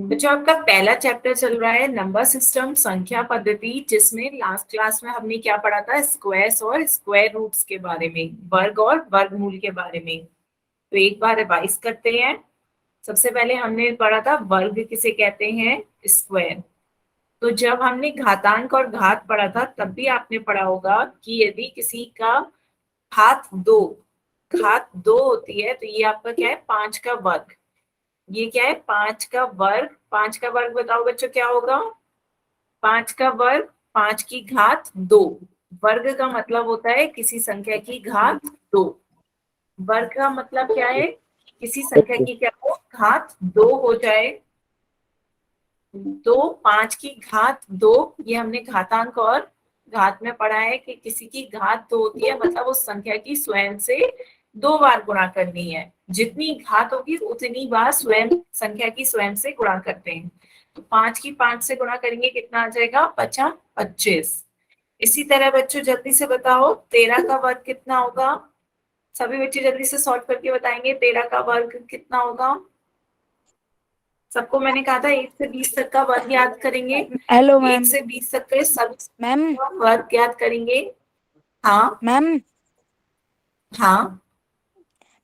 बच्चों आपका पहला चैप्टर चल रहा है नंबर सिस्टम संख्या पद्धति, जिसमें लास्ट क्लास में हमने क्या पढ़ा था, स्क्वायर्स और स्क्वायर रूट्स के बारे में, वर्ग और वर्गमूल के बारे में। तो एक बार रिवाइज करते हैं। सबसे पहले हमने पढ़ा था वर्ग किसे कहते हैं, स्क्वायर। तो जब हमने घातांक और घात पढ़ा था तब भी आपने पढ़ा होगा कि यदि किसी का घात दो होती है तो ये आपका क्या है, 5 का वर्ग। ये क्या है, 5 का वर्ग। 5 का वर्ग बताओ बच्चों क्या होगा, 5 का वर्ग 5 की घात 2। वर्ग का मतलब होता है किसी संख्या की घात 2। वर्ग का मतलब क्या है, किसी संख्या की क्या हो, घात 2 हो जाए। तो 5 की घात 2, ये हमने घातांक और घात में पढ़ा है कि किसी की घात 2 होती है, मतलब उस संख्या की स्वयं से 2 बार गुणा करनी है। जितनी घात होगी उतनी बार स्वयं संख्या की स्वयं से गुणा करते हैं। तो 5 की 5 से गुणा करेंगे कितना आ जाएगा, 25। इसी तरह बच्चों जल्दी से बताओ 13 का वर्ग कितना होगा। सभी बच्चे जल्दी से सॉल्व करके बताएंगे 13 का वर्ग कितना होगा। सबको मैंने कहा था 1 से 20 तक का वर्ग याद करेंगे। Hello ma'am. 1 से 20 तक के सब मैम वर्ग याद करेंगे। हाँ मैम हाँ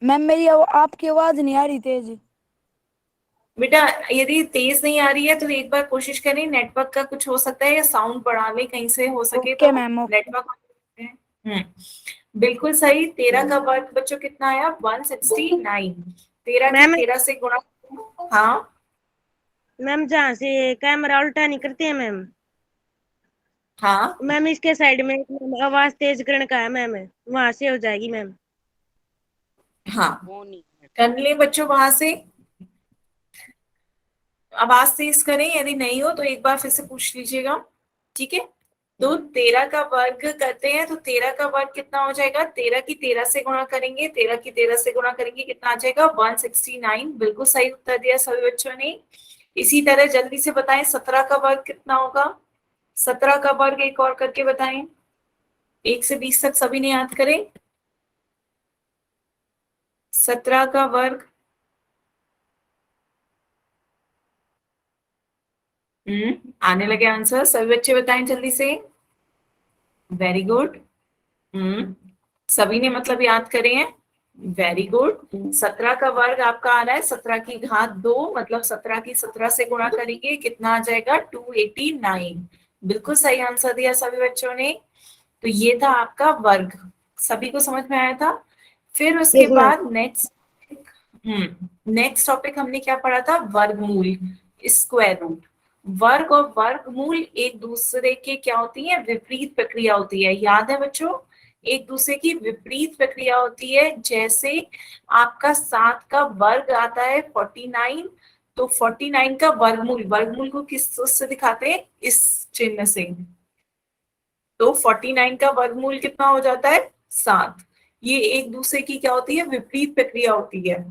मैम मेरी आपकी आवाज नहीं आ रही तेज। बेटा, यदि तेज नहीं आ रही है तो एक बार कोशिश करें, नेटवर्क का कुछ हो सकता है या साउंड बढ़ा ले कहीं से, हो सके ओके तो मैम ओके। नेटवर्क। बिल्कुल सही। 13 का वर्ग बच्चों कितना आया, 169। 13 की मैम 13 से गुणा। हाँ मैम जहाँ से कैमरा उल्टा नहीं करते हैं मैम, हाँ मैम इसके साइड में आवाज तेज करने का है मैम, वहां से हो जाएगी मैम। हाँ कर ले बच्चों वहां से। आवाज तेज करें, यदि नहीं हो तो एक बार फिर से पूछ लीजिएगा, ठीक है। तो 13 का वर्ग करते हैं तो 13 का वर्ग कितना हो जाएगा, 13 की 13 से गुणा करेंगे, 13 की 13 से गुणा करेंगे कितना आ जाएगा, 169। बिल्कुल सही उत्तर दिया सभी बच्चों ने। इसी तरह जल्दी से बताएं 17 का वर्ग कितना होगा। 17 का वर्ग एक और करके बताएं, 1 से 20 तक सभी ने याद करें। 17 का वर्ग, आने लगे आंसर, सभी बच्चे बताएं जल्दी से। Very good. सभी ने मतलब याद करे हैं, वेरी गुड। 17 का वर्ग आपका आ रहा है 17 की घात 2, मतलब 17 की 17 से गुणा करेंगे कितना आ जाएगा, 289। बिल्कुल सही आंसर दिया सभी बच्चों ने। तो ये था आपका वर्ग, सभी को समझ में आया था। फिर उसके यस मैम। बाद नेक्स्ट टॉपिक हमने क्या पढ़ा था, वर्गमूल, स्क्वायर रूट। वर्ग और वर्गमूल एक दूसरे के क्या होती है, विपरीत प्रक्रिया होती है। याद है बच्चों, एक दूसरे की विपरीत प्रक्रिया होती है। जैसे आपका 7 का वर्ग आता है 49, तो 49 का वर्गमूल, वर्गमूल को किस से दिखाते हैं, इस चिन्ह से। तो 49 का वर्गमूल कितना हो जाता है, 7। ये एक दूसरे की क्या होती है, विपरीत प्रक्रिया होती है।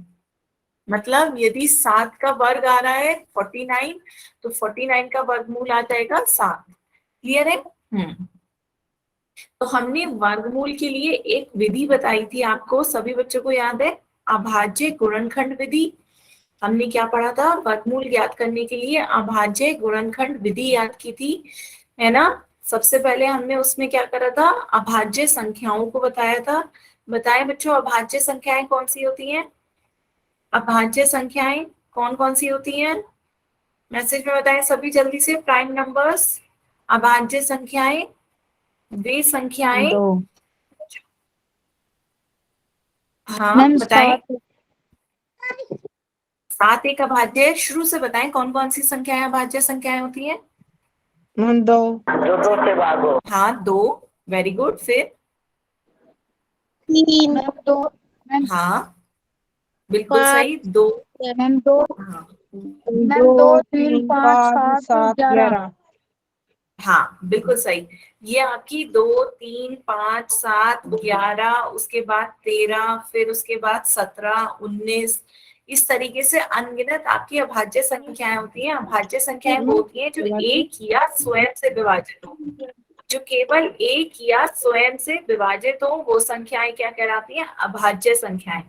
मतलब यदि 7 का वर्ग आ रहा है 49, तो 49 का वर्गमूल आ जाएगा 7। क्लियर है। तो हमने वर्गमूल के लिए एक विधि बताई थी आपको, सभी बच्चों को याद है, अभाज्य गुणनखंड विधि। हमने क्या पढ़ा था, वर्गमूल ज्ञात करने के लिए अभाज्य गुणनखंड विधि याद की थी, है ना। सबसे पहले हमने उसमें क्या करा था, अभाज्य संख्याओं को बताया था। बताएं बच्चों, अभाज्य संख्याएं कौन सी होती हैं, अभाज्य संख्याएं कौन कौन सी होती हैं, मैसेज में बताएं सभी जल्दी से। प्राइम नंबर्स, अभाज्य संख्याएं वे संख्याएं, दो हाँ मैम बताएं। 7 7 एक अभाज्य है, शुरू से बताएं कौन कौन सी संख्याएं अभाज्य संख्याएं होती हैं। मैम 2 जो दो से भागो। हाँ 2, वेरी गुड। फिर 3 मैम 2 मैम हाँ बिल्कुल 5 सही, 2। मैम 2 हाँ मैम 2 3 5 7 11 हाँ बिल्कुल सही। ये आपकी 2 3 5 7 11, उसके बाद 13, फिर उसके बाद 17 19, इस तरीके से अनगिनत आपकी अभाज्य संख्याएं होती हैं। अभाज्य संख्याएं वो होती हैं जो एक या स्वयं से विभाजित हो। जो केवल एक या स्वयं से विभाजित हो वो संख्याएं क्या कहलाती हैं, अभाज्य संख्याएं।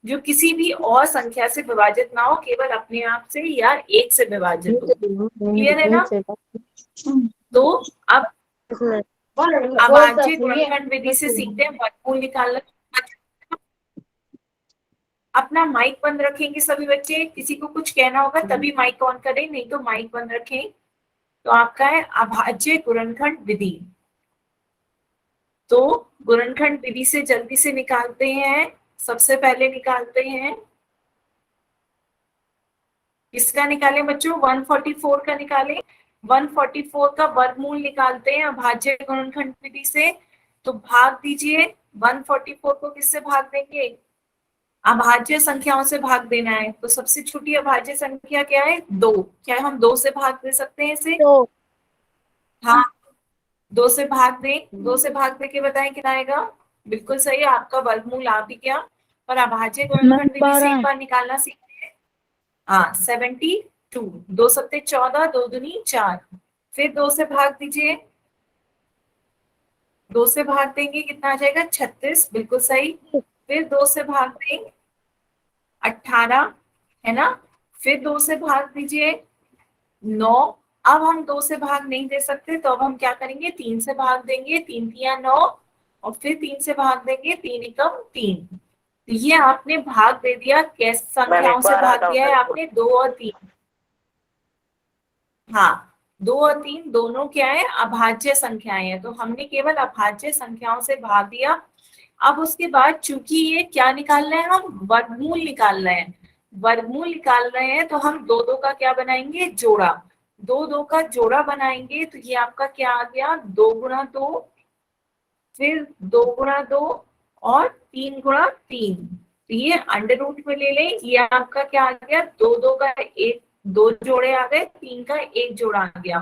जो किसी भी और संख्या से विभाजित ना हो, केवल अपने आप से या एक से विभाजित हो। क्लियर है ना? तो अब उसमें अभाज्य गुणनखंड विधि से सीखते हैं वर्गमूल निकालना। अपना माइक बंद रखेंगे सभी बच्चे, किसी को कुछ कहना होगा तभी माइक ऑन करें, नहीं तो माइक बंद रखें। तो आपका है अभाज्य गुणनखंड विधि। तो गुणनखंड विधि से जल्दी से निकालते हैं। सबसे पहले निकालते हैं, किसका निकालें बच्चों? 144 का निकालें। 144 का वर्गमूल निकालते हैं अभाज्य गुणनखंड विधि से। तो भाग दीजिए, 144 को किससे भाग देंगे? अभाज्य संख्याओं से भाग देना है। तो सबसे छोटी अभाज्य संख्या क्या है? 2। क्या हम 2 से भाग दे सकते हैं इसे? तो हाँ, 2 से भाग दें। 2 से भाग दे के बताएं कितना आएगा? बिल्कुल सही, आपका वर्गमूल आ भी गया। पर अभाज्य गुणनखंड विधि से एक बार निकालना सीखते हैं। हाँ, 72। 2 सत्ते 14, 2 दूनी 4। फिर 2 से भाग दीजिए। 2 से भाग देंगे कितना आ जाएगा? 36। बिल्कुल सही। फिर 2 से भाग दें, 18, है ना? फिर 2 से भाग दीजिए, 9। अब हम 2 से भाग नहीं दे सकते, तो अब हम क्या करेंगे? 3 से भाग देंगे। 3 तिया 9, और फिर 3 से भाग देंगे। 3 एकम 3। तो ये आपने भाग दे दिया। कैसे संख्याओं से भाग दिया है आपने? 2 और 3। हाँ, 2 और 3 दोनों क्या है? अभाज्य संख्याएं हैं। तो हमने केवल अभाज्य संख्याओं से भाग दिया। अब उसके बाद चूंकि ये क्या निकालना है? हम वर्गमूल निकाल रहे हैं। वर्गमूल निकाल रहे हैं तो हम दो दो का क्या बनाएंगे? जोड़ा। दो दो का जोड़ा बनाएंगे तो ये आपका क्या आ गया? 2 गुणा 2, फिर 2 गुणा 2, और 3 गुणा 3। तो ये अंडर रूट में ले लें। ये आपका क्या आ गया? 2 2 का एक, 2 जोड़े आ गए, 3 का एक जोड़ा आ गया।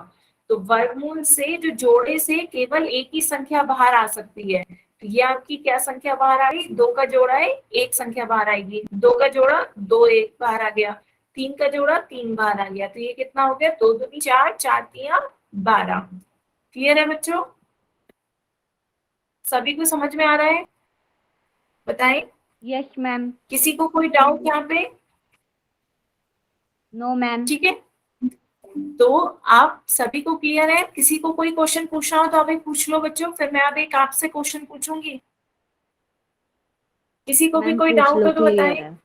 तो वर्गमूल से जो जोड़े से केवल एक ही संख्या बाहर आ सकती है। तो ये आपकी क्या संख्या बाहर आ गई? 2 का जोड़ा है, एक संख्या बाहर आएगी। 2 का जोड़ा 2, एक बाहर आ गया। 3 का जोड़ा 3 बाहर आ गया। तो ये कितना हो गया? 2 दूनी 4, 4 तिया 12। क्लियर है बच्चों? सभी को समझ में आ रहा है? बताएं। Yes ma'am. किसी को कोई डाउट यहाँ पे? No ma'am. ठीक है, तो आप सभी को क्लियर है? किसी को कोई क्वेश्चन पूछना हो तो अभी पूछ लो बच्चों, फिर मैं अब एक आपसे क्वेश्चन पूछूंगी। किसी को भी मैम कोई पूछ डाउट लो, हो तो बताएं। क्लियर है।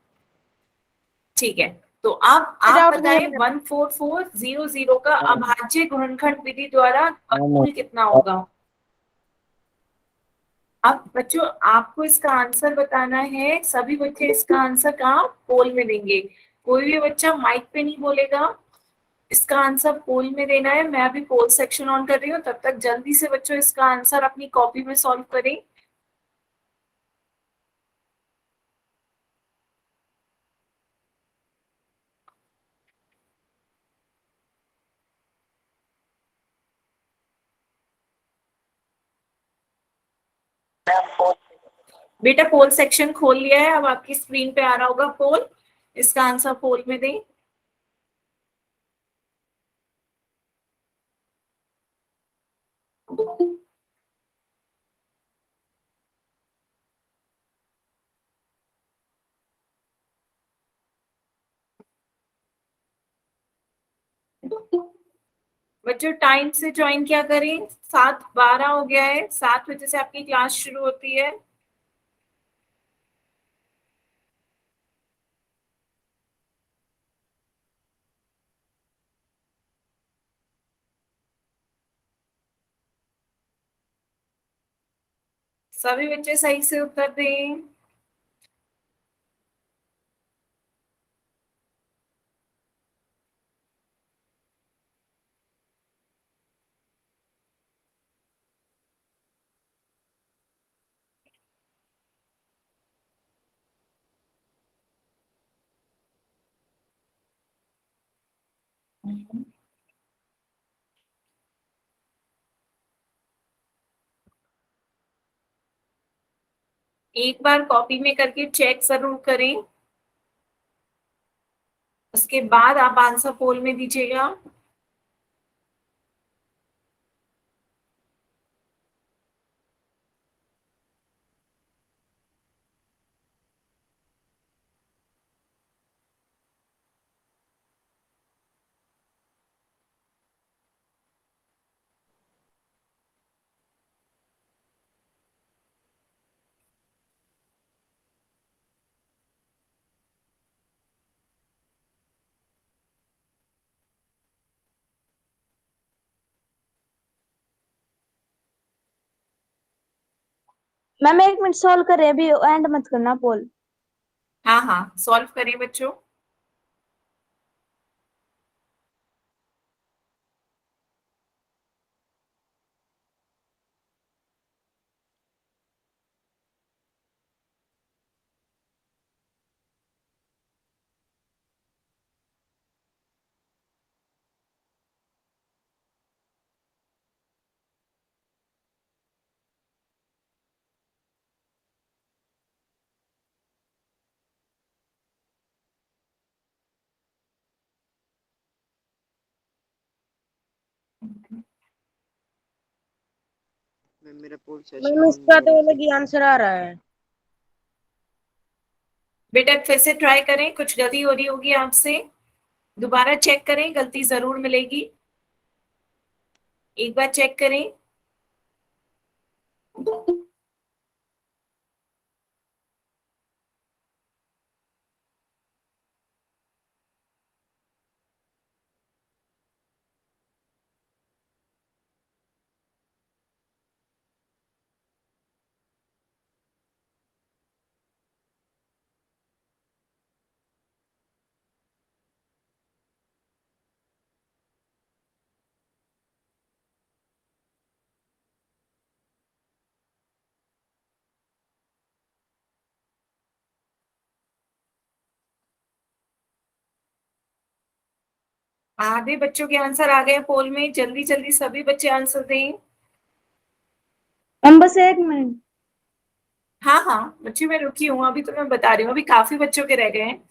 ठीक है, तो अब आप डाउट नहीं बताएं, है। 14400 का अभाज्य गुणनखंड विधि द्वारा वर्गमूल कितना होगा? अब बच्चों आपको इसका आंसर बताना है। सभी बच्चे इसका आंसर कहाँ? पोल में देंगे। कोई भी बच्चा माइक पे नहीं बोलेगा, इसका आंसर पोल में देना है। मैं अभी पोल सेक्शन ऑन कर रही हूँ, तब तक जल्दी से बच्चों इसका आंसर अपनी कॉपी में सॉल्व करें। बेटा पोल सेक्शन खोल लिया है, अब आपकी स्क्रीन पे आ रहा होगा पोल। इसका आंसर पोल में दें। बच्चों टाइम से ज्वाइन क्या करें? 7:12 हो गया है। 7 बजे से आपकी क्लास शुरू होती है। सभी बच्चे सही से उत्तर दें। एक बार कॉपी में करके चेक जरूर करें, उसके बाद आप आंसर पोल में दीजिएगा। मैम 1 मिनट सॉल्व कर रहे हैं, अभी एंड मत करना पोल। हाँ हाँ, सॉल्व करें बच्चों। मैम मेरा पोल सेशन मैम ऑन इसका नहीं हो तो रहा। अलग ही आंसर आ रहा है। बेटा फिर से ट्राई करें, कुछ गलती हो रही होगी आपसे, दोबारा चेक करें, गलती जरूर मिलेगी, एक बार चेक करें। आधे बच्चों के आंसर आ गए पोल में, जल्दी जल्दी सभी बच्चे आंसर दें। मैम बस 1 मिनट। हाँ हाँ बच्चे, मैं रुकी हूँ, अभी तो मैं बता रही हूँ, अभी काफी बच्चों के रह गए हैं।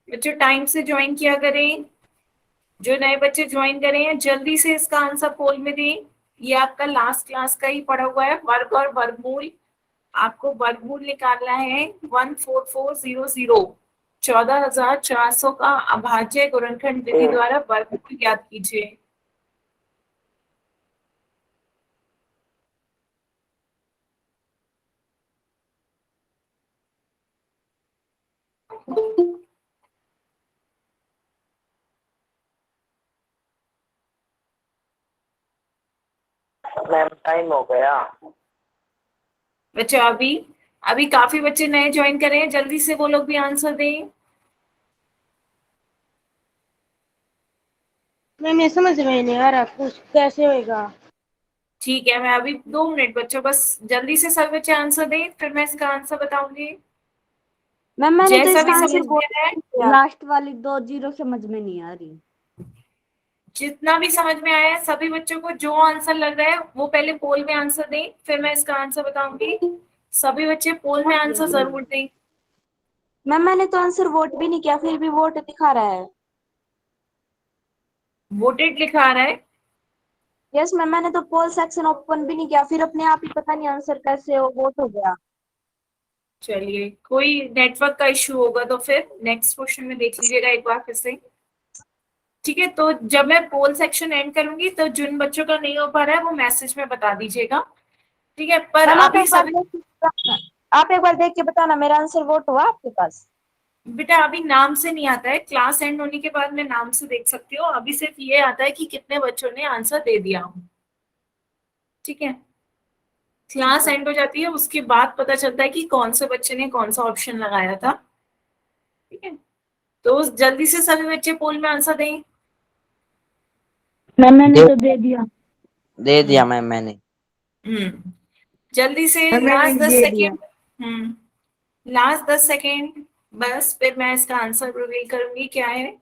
बच्चों टाइम से ज्वाइन किया करें, जो नए बच्चे ज्वाइन करे हैं जल्दी से इसका आंसर पोल में दें। ये आपका लास्ट क्लास का ही पढ़ा हुआ है, वर्ग और वर्गमूल। आपको वर्गमूल निकालना है 14400, 14,400 का अभाज्य गुणनखंड विधि द्वारा वर्गमूल ज्ञात कीजिए। मैम टाइम हो गया। बच्चों अभी अभी काफी बच्चे नए ज्वाइन करे हैं, जल्दी से वो लोग भी आंसर दें। मैम ये समझ में नहीं आ रहा कुछ कैसे होएगा। ठीक है, मैं अभी 2 मिनट बच्चों, बस जल्दी से सब बच्चे आंसर दें, फिर मैं इसका आंसर बताऊंगी। मैम मैंने तो जैसा इसका भी आंसर समझ में बोल आया है, दिया, लास्ट वाली 2 जीरो समझ में नहीं आ रही। जितना भी समझ में आया है सभी बच्चों को जो आंसर लग रहा है वो पहले पोल में आंसर दें, फिर मैं इसका आंसर बताऊंगी। सभी बच्चे पोल में आंसर जरूर दें। मैम मैंने तो आंसर वोट भी नहीं किया, फिर भी वोट दिखा रहा है। वोटेड लिखा रहा है। यस मैम, मैंने तो पोल सेक्शन ओपन भी नहीं किया, फिर अपने आप ही पता नहीं आंसर कैसे वोट हो गया। चलिए, कोई नेटवर्क का इश्यू होगा तो फिर नेक्स्ट क्वेश्चन में देख लीजिएगा एक बार फिर से। ठीक है, तो जब मैं पोल सेक्शन एंड करूंगी तो जिन बच्चों का नहीं हो पा रहा है वो मैसेज में बता दीजिएगा। ठीक है, पर मैम आप अभी एक बार सभी देख लीजिएगा, आप एक बार देख के बताना, मेरा आंसर वोट हुआ आपके पास? बेटा अभी नाम से नहीं आता है, क्लास एंड होने के बाद मैं नाम से देख सकती हूँ, अभी सिर्फ ये आता है कि कितने बच्चों ने आंसर दे दिया। ठीक है, क्लास एंड हो जाती है उसके बाद पता चलता है कि कौन से बच्चे ने कौन सा ऑप्शन लगाया था। ठीक है, तो जल्दी से सभी बच्चे पोल में आंसर दें। मैम मैंने तो दे दिया। दे दिया मैम मैंने। जल्दी से लास्ट 10 सेकेंड। लास्ट 10 सेकेंड बस, फिर मैं इसका आंसर रिवील करूंगी क्या है।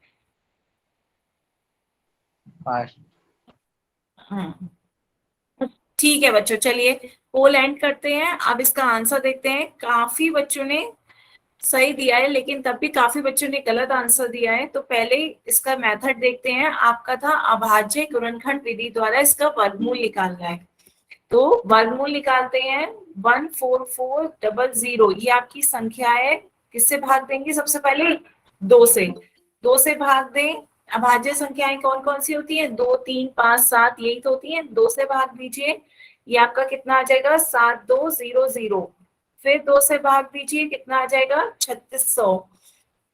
ठीक है बच्चों, चलिए पोल एंड करते हैं, अब इसका आंसर देखते हैं। काफी बच्चों ने सही दिया है लेकिन तब भी काफी बच्चों ने गलत आंसर दिया है, तो पहले इसका मेथड देखते हैं। आपका था अभाज्य गुणनखंड विधि द्वारा इसका वर्गमूल निकालना है, तो वर्गमूल निकालते हैं। 14400 ये आपकी संख्या है, किससे भाग देंगे? सबसे पहले 2 से, 2 से भाग दें। अभाज्य संख्याएं कौन कौन सी होती हैं? 2, 3, 5, 7 यही तो होती हैं। 2 से भाग दीजिए, ये आपका कितना आ जाएगा? 7200। फिर 2 से भाग दीजिए, कितना आ जाएगा? 3600।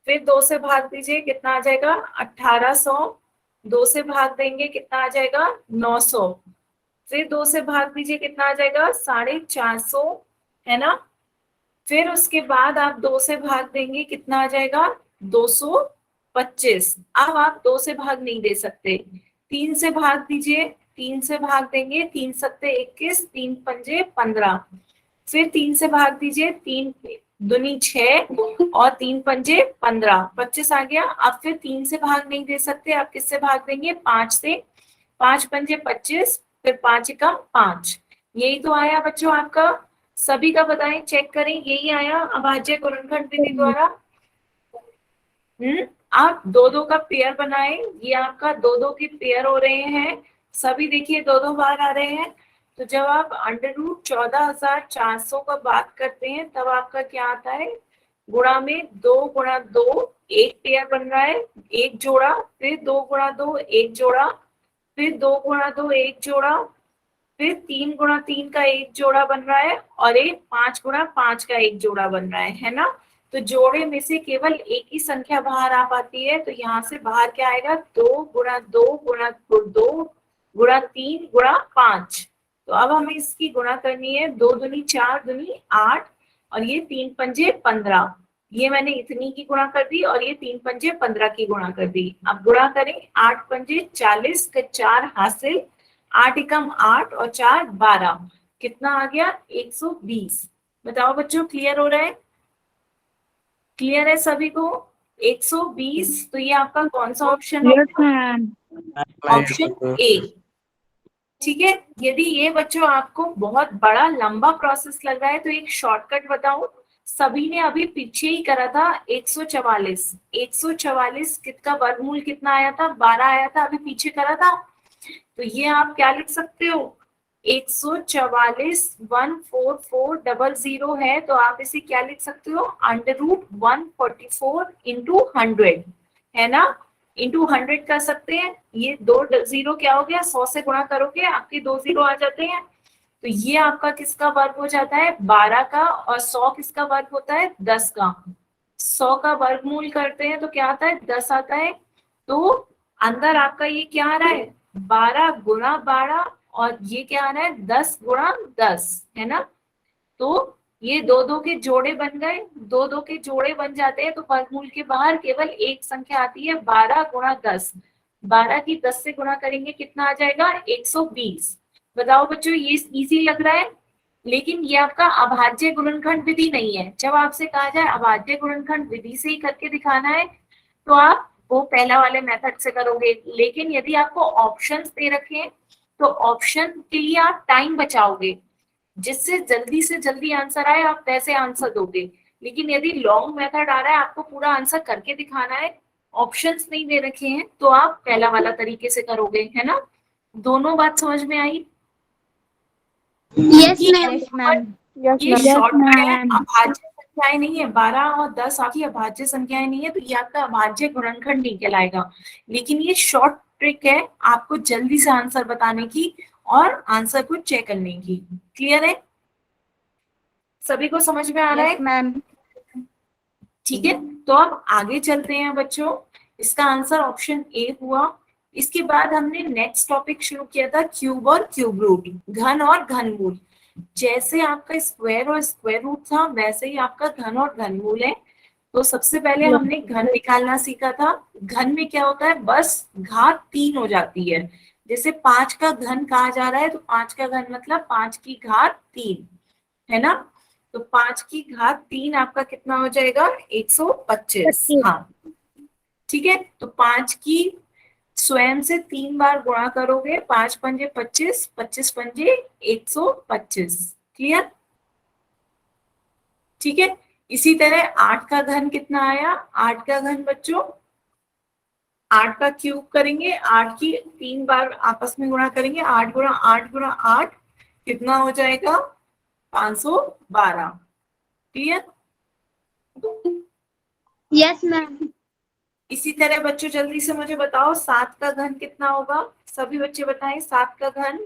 फिर 2 से भाग दीजिए, कितना आ जाएगा? 1800। 2 से भाग देंगे, कितना आ जाएगा? 900। फिर 2 से भाग दीजिए, कितना आ जाएगा? 450, है ना। फिर उसके बाद आप 2 से भाग देंगे, कितना आ जाएगा? 225। अब आप 2 से भाग नहीं दे सकते, 3 से भाग दीजिए। 3 से भाग देंगे, 3 सत्ते 21, 3 पंजे 15। फिर 3 से भाग दीजिए, 3 दूनी 6 और 3 पंजे 15, 25 आ गया। अब फिर 3 से भाग नहीं दे सकते, आप किससे भाग देंगे? 5 से। 5 पंजे 25, फिर 5 एकम 5। यही तो आया बच्चों आपका, सभी का बताएं, चेक करें, यही आया अभाज्य गुणनखंड विधि द्वारा। आप 2-2 का पेयर बनाएं, ये आपका 2-2 के पेयर हो रहे हैं, सभी देखिए 2-2 बार आ रहे हैं। तो जब आप √14,400 का बात करते हैं तब आपका क्या आता है? गुणा में 2 गुणा 2 एक पेयर बन रहा है, एक जोड़ा। फिर 2 गुणा 2 एक जोड़ा। फिर 2 गुणा 2 एक जोड़ा। फिर 3 गुणा 3 का एक जोड़ा बन रहा है, और एक 5 गुणा 5 का एक जोड़ा बन रहा है ना। तो जोड़े में से केवल एक ही संख्या बाहर आ पाती है, तो यहाँ से बाहर क्या आएगा? 2 गुणा 2 गुणा 2 गुणा 3 गुणा 5। तो अब हमें इसकी गुणा करनी है, 2 दूनी 4 दूनी 8, और ये 3 पंजे 15। ये मैंने इतनी की गुणा कर दी, और ये 3 पंजे 15 की गुणा कर दी। अब गुणा करें, 8 पंजे 40 के 4 हासिल, 8 एकम 8 और 4 12, कितना आ गया? 120। बताओ बच्चों, क्लियर हो रहा है? क्लियर है सभी को? 120। तो ये आपका कौन सा ऑप्शन है? Option A. ठीक है, यदि ये बच्चों आपको बहुत बड़ा लंबा प्रोसेस लग रहा है तो एक शॉर्टकट बताऊं, सभी ने अभी पीछे ही करा था। 144, 144 किसका वर्गमूल कितना आया था? 12 आया था, अभी पीछे करा था। तो ये आप क्या लिख सकते हो? 144 14400 है, तो आप इसे क्या लिख सकते हो? √144 इंटू 100, है ना। इंटू 100 कर सकते हैं। ये 2 0 क्या हो गया? 100 से गुणा करोगे आपके 2 0 आ जाते हैं। तो ये आपका किसका वर्ग हो जाता है? 12 का। और 100 किसका वर्ग होता है? 10 का। 100 का वर्गमूल करते हैं तो क्या आता है? 10 आता है। तो अंदर आपका ये क्या आ रहा है? 12 गुणा 12, और ये क्या आ रहा है? 10 गुणा 10, है ना। तो ये 2-2 के जोड़े बन गए, 2-2 के जोड़े बन जाते हैं तो वर्गमूल के बाहर केवल एक संख्या आती है, 12 गुणा 10। 12 की 10 से गुणा करेंगे, कितना आ जाएगा? 120। बताओ बच्चों, ये इजी लग रहा है, लेकिन ये आपका अभाज्य गुणनखंड विधि नहीं है। जब आपसे कहा जाए अभाज्य गुणनखंड विधि से ही करके दिखाना है तो आप वो पहला वाले मेथड से करोगे, लेकिन यदि आपको ऑप्शंस दे रखे तो ऑप्शन के लिए आप टाइम बचाओगे, जिससे जल्दी से जल्दी आंसर आए आप वैसे आंसर दोगे। लेकिन यदि लॉन्ग मेथड आ रहा है, आपको पूरा आंसर करके दिखाना है, ऑप्शंस नहीं दे रखे हैं, तो आप पहला वाला तरीके से करोगे, है ना। दोनों बात समझ में आई? Yes ma'am. ये शॉर्टकट है, अभाज्य संख्याएं नहीं है। 12 और 10 आपकी अभाज्य संख्याएं नहीं है, तो ये आपका अभाज्य गुणनखंड नहीं कहलाएगा। लेकिन ये शॉर्ट ट्रिक है आपको जल्दी से आंसर बताने की और आंसर को चेक करने की। क्लियर है? सभी को समझ में आ रहा है? Yes ma'am. ठीक है, तो अब आगे चलते हैं बच्चों। इसका आंसर ऑप्शन ए हुआ। इसके बाद हमने नेक्स्ट टॉपिक शुरू किया था क्यूब और क्यूब रूट, घन और घनमूल। जैसे आपका स्क्वायर और स्क्वायर रूट था वैसे ही आपका घन और घनमूल है। तो सबसे पहले हमने घन निकालना सीखा था। घन में क्या होता है, बस घात 3 हो जाती है। जैसे 5 का घन कहा जा रहा है तो 5 का घन मतलब 5 की घात 3, है ना। तो 5 की घात 3 आपका कितना हो जाएगा, 125। 25। हाँ ठीक है, तो 5 की स्वयं से 3 बार गुणा करोगे, 5 पंजे 25, 25 पंजे 125। क्लियर? ठीक है। इसी तरह 8 का घन कितना आया, 8 का घन बच्चों 8 का क्यूब करेंगे, 8 की 3 बार आपस में गुणा करेंगे, 8 गुणा 8 गुणा 8 कितना हो जाएगा, 512। क्लियर? Yes ma'am. इसी तरह बच्चों जल्दी से मुझे बताओ 7 का घन कितना होगा, सभी बच्चे बताएं 7 का घन।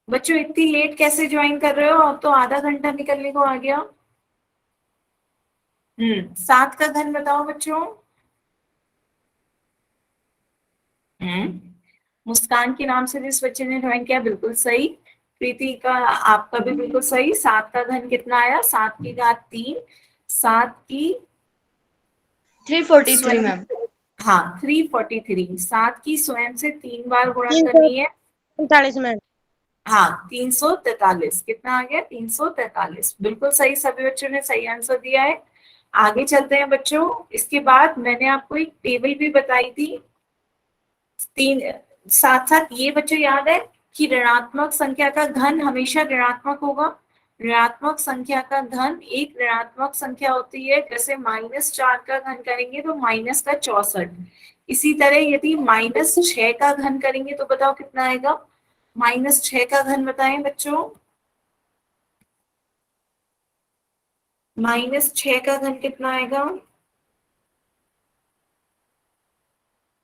बच्चों इतनी लेट कैसे ज्वाइन कर रहे हो, अब तो आधा घंटा निकलने को आ गया। 7 का घन बताओ बच्चों। मुस्कान के नाम से जिस बच्चे ने ज्वाइन किया बिल्कुल सही। प्रीति का आपका भी बिल्कुल सही। 7 का घन कितना आया, 7 की घात 3, 7 की 343 मैम। हाँ 343। 7 की स्वयं से 3 बार गुणा तीन करनी है। सौ पैंतालीस मैम। हाँ 343। कितना आ गया, 343। बिल्कुल सही, सभी बच्चों ने सही आंसर दिया है। आगे चलते हैं बच्चों। इसके बाद मैंने आपको एक टेबल भी बताई थी। तीन साथ साथ ये बच्चों याद है कि ऋणात्मक संख्या का घन हमेशा ऋणात्मक होगा। ऋणात्मक संख्या का घन एक ऋणात्मक संख्या होती है। जैसे -4 का घन करेंगे तो माइनस का 64। इसी तरह यदि -6 का घन करेंगे तो बताओ कितना आएगा, -6 का घन बताएं बच्चों। -6 का घन कितना आएगा,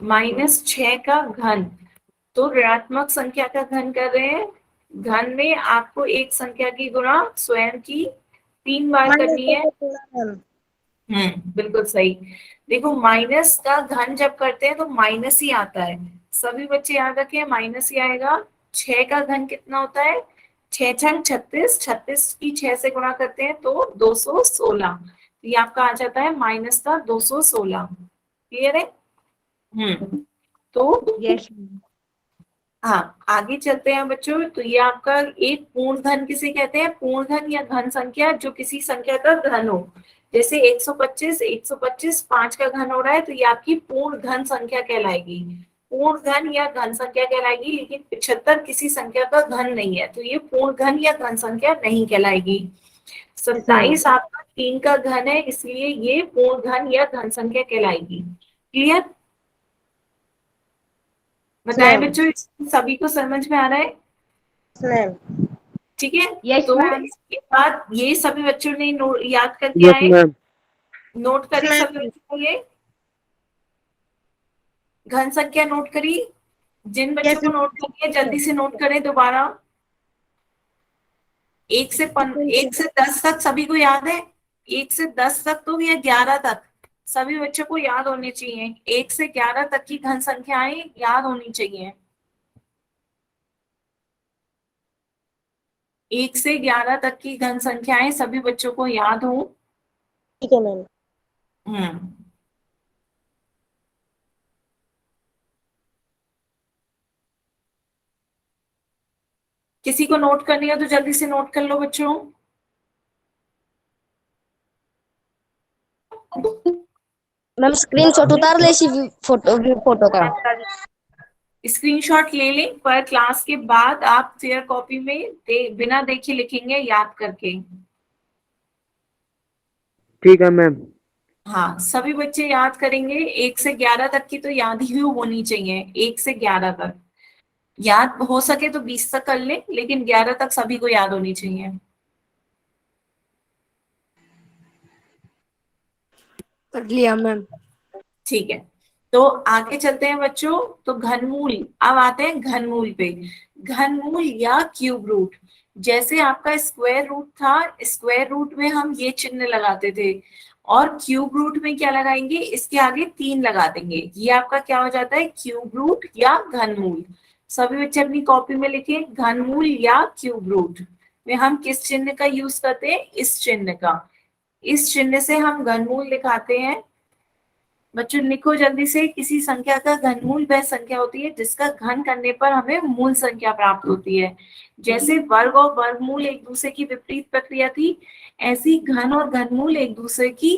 -6 का घन। तो ऋणात्मक संख्या का घन कर रहे हैं। घन में आपको एक संख्या की गुणा स्वयं की 3 बार माइनस करनी है। करके थोड़ा मैम। बिल्कुल सही। देखो माइनस का घन जब करते हैं तो माइनस ही आता है। सभी बच्चे याद रखें माइनस ही आएगा। 6 का घन कितना होता है, 6 छंग 36, 36 की 6 से गुणा करते हैं तो 216। तो ये आपका आ जाता है माइनस का 216। क्लियर है? तो यस। हाँ आगे चलते हैं बच्चों। तो ये आपका एक पूर्ण घन किसे कहते हैं, पूर्ण घन या घन संख्या जो किसी संख्या का घन हो। जैसे 125, 125 5 का घन हो रहा है तो ये आपकी पूर्ण घन संख्या कहलाएगी। पूर्ण घन या घन संख्या कहलाएगी, लेकिन 75 किसी संख्या का घन नहीं है तो ये पूर्ण घन या घन संख्या नहीं कहलाएगी। 27 आपका 3 का घन है इसलिए ये पूर्ण घन या घन संख्या कहलाएगी। क्लियर? बताएं मैम। बच्चों, सभी को समझ में आ रहा है? मैम। ठीक है। यस तो मैम। इसके बाद ये सभी बच्चों ने याद करके यस आए, मैम। नोट करी मैम। सभी बच्चों को ये घन संख्या नोट करी। जिन बच्चों यस को नोट करनी है जल्दी से नोट करें दोबारा। 1 से 10 तक सभी को याद है, 1 से 10 तक तो या 11 तक सभी बच्चों को याद होनी चाहिए। 1 से 11 तक की घन संख्याएं याद होनी चाहिए। 1 से 11 तक की घन संख्याएं सभी बच्चों को याद हो। ठीक है मैम। हम्म किसी को नोट करनी हो तो जल्दी से नोट कर लो बच्चों। मैम स्क्रीनशॉट उतार ले इसी फोटो फोटो का। स्क्रीनशॉट ले लें, पर क्लास के बाद आप फेयर कॉपी में बिना देखे लिखेंगे याद करके। ठीक है मैम। हाँ सभी बच्चे याद करेंगे। 1 से 11 तक की तो याद ही होनी चाहिए। 1 से 11 तक याद हो सके तो 20 तक कर ले, लेकिन 11 तक सभी को याद होनी चाहिए। कर लिया मैम। ठीक है। तो आगे चलते हैं बच्चों। तो घनमूल, अब आते हैं घनमूल पे। घनमूल या क्यूब रूट, जैसे आपका स्क्वायर रूट था, स्क्वायर रूट में हम ये चिन्ह लगाते थे, और क्यूब रूट में क्या लगाएंगे, इसके आगे 3 लगा देंगे। ये आपका क्या हो जाता है, क्यूब रूट या घनमूल। सभी बच्चे अपनी कॉपी में लिखें, घनमूल या क्यूब रूट में हम किस चिन्ह का यूज करते हैं, इस चिन्ह का। इस चिन्ह से हम घनमूल दिखाते हैं। बच्चों लिखो जल्दी से, किसी संख्या का घनमूल वह संख्या होती है जिसका घन करने पर हमें मूल संख्या प्राप्त होती है। जैसे वर्ग और वर्गमूल एक दूसरे की विपरीत प्रक्रिया थी, ऐसी घन और घनमूल एक दूसरे की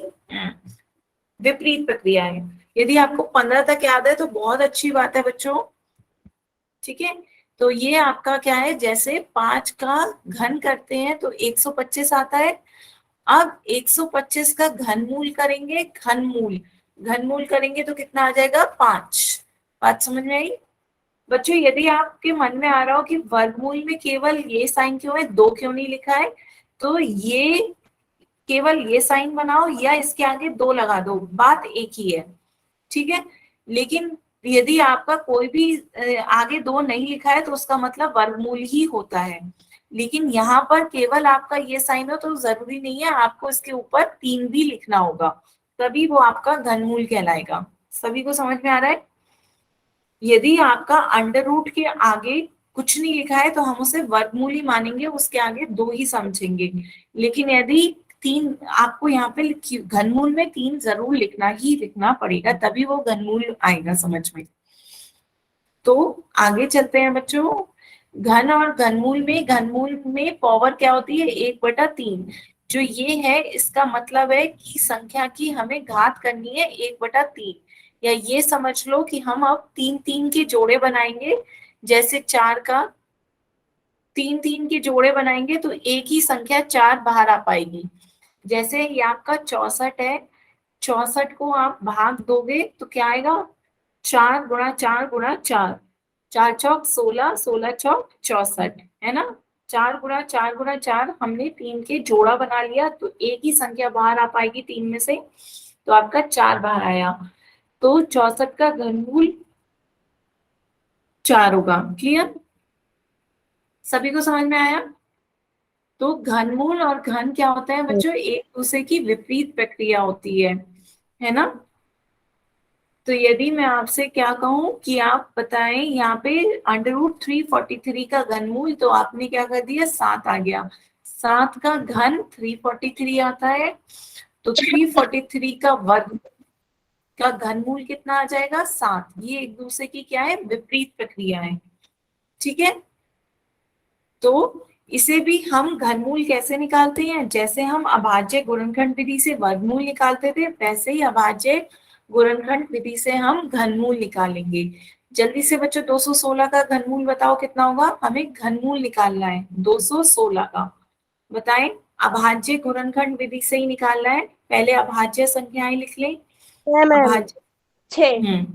विपरीत प्रक्रिया है। यदि आपको 15 तक याद है तो बहुत अच्छी बात है बच्चों, ठीक है। तो ये आपका क्या है, जैसे 5 का घन करते हैं तो 125 आता है। अब 125 का घनमूल करेंगे, घनमूल घनमूल करेंगे तो कितना आ जाएगा, 5। बात समझ में आई बच्चों? यदि आपके मन में आ रहा हो कि वर्गमूल में केवल ये साइन क्यों है, 2 क्यों नहीं लिखा है, तो ये केवल ये साइन बनाओ या इसके आगे 2 लगा दो, बात एक ही है, ठीक है। लेकिन यदि आपका कोई भी आगे 2 नहीं लिखा है तो उसका मतलब वर्गमूल ही होता है। लेकिन यहाँ पर केवल आपका ये साइन हो तो जरूरी नहीं है, आपको इसके ऊपर 3 भी लिखना होगा, तभी वो आपका घनमूल कहलाएगा। सभी को समझ में आ रहा है? यदि आपका अंडर रूट के आगे कुछ नहीं लिखा है तो हम उसे वर्गमूल ही मानेंगे, उसके आगे 2 ही समझेंगे। लेकिन यदि 3, आपको यहाँ पे घनमूल में 3 जरूर लिखना ही लिखना पड़ेगा, तभी वो घनमूल आएगा समझ में। तो आगे चलते हैं बच्चों। घन और घनमूल में पावर क्या होती है, 1/3। जो ये है इसका मतलब है कि संख्या की हमें घात करनी है 1/3, या ये समझ लो कि हम अब 3-3 के जोड़े बनाएंगे। जैसे 4 का 3-3 के जोड़े बनाएंगे तो एक ही संख्या 4 बाहर आ पाएगी। जैसे ये आपका 64 है, 64 को आप भाग दोगे तो क्या आएगा, 4 × 4 × 4, 4 चौक 16, 16 चौक 64, है ना। 4 × 4 × 4 हमने 3 के जोड़ा बना लिया, तो एक ही संख्या बाहर आ पाएगी 3 में से, तो आपका 4 बाहर आया। तो 64 का घनमूल 4 होगा। क्लियर? सभी को समझ में आया? तो घनमूल और घन क्या होता है बच्चों, एक दूसरे की विपरीत प्रक्रिया होती है ना। तो यदि मैं आपसे क्या कहूं कि आप बताएं यहाँ पे √343 का घनमूल, तो आपने क्या कर दिया, 7 आ गया। 7 का घन 343 आता है, तो 343 का वर्ग का घनमूल कितना आ जाएगा, 7। ये एक दूसरे की क्या है, विपरीत प्रक्रिया है, ठीक है। तो इसे भी हम घनमूल कैसे निकालते हैं, जैसे हम अभाज्य गुणनखंड विधि से वर्गमूल निकालते थे, वैसे ही अभाज्य गुणनखंड विधि से हम घनमूल निकालेंगे। जल्दी से बच्चों 216 का घनमूल बताओ कितना होगा, हमें घनमूल निकालना है 216 का। बताएं, अभाज्य गुणनखंड विधि से ही निकालना है। पहले अभाज्य संख्याएं लिख लें। मैम अभाज्य 6।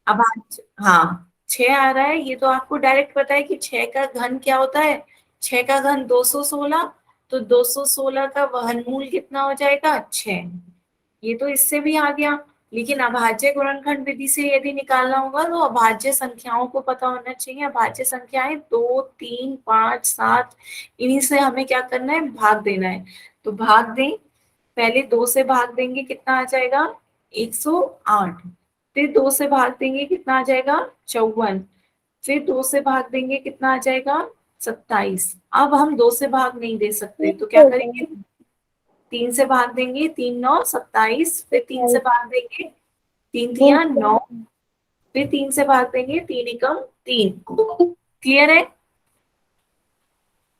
अभाज्य, हाँ 6 आ रहा है, ये तो आपको डायरेक्ट पता है कि 6 का घन क्या होता है, 6 का घन 216, तो 216 का घनमूल कितना हो जाएगा, 6। ये तो इससे भी आ गया। लेकिन अभाज्य गुणनखंड विधि से यदि निकालना होगा तो अभाज्य संख्याओं को पता होना चाहिए। अभाज्य संख्याएं 2, 3, 5, 7, इन्हीं से हमें क्या करना है, भाग देना है। तो भाग दें, पहले 2 से भाग देंगे कितना आ जाएगा, 108। फिर 2 से भाग देंगे कितना आ जाएगा, 54। फिर 2 से भाग देंगे कितना आ जाएगा, 27। अब हम 2 से भाग नहीं दे सकते, तो क्या करेंगे, 3 से भाग देंगे, 3 9 27। फिर 3 से भाग देंगे, 3 3 9। फिर 3 से भाग देंगे, 3 एकम 3। क्लियर है?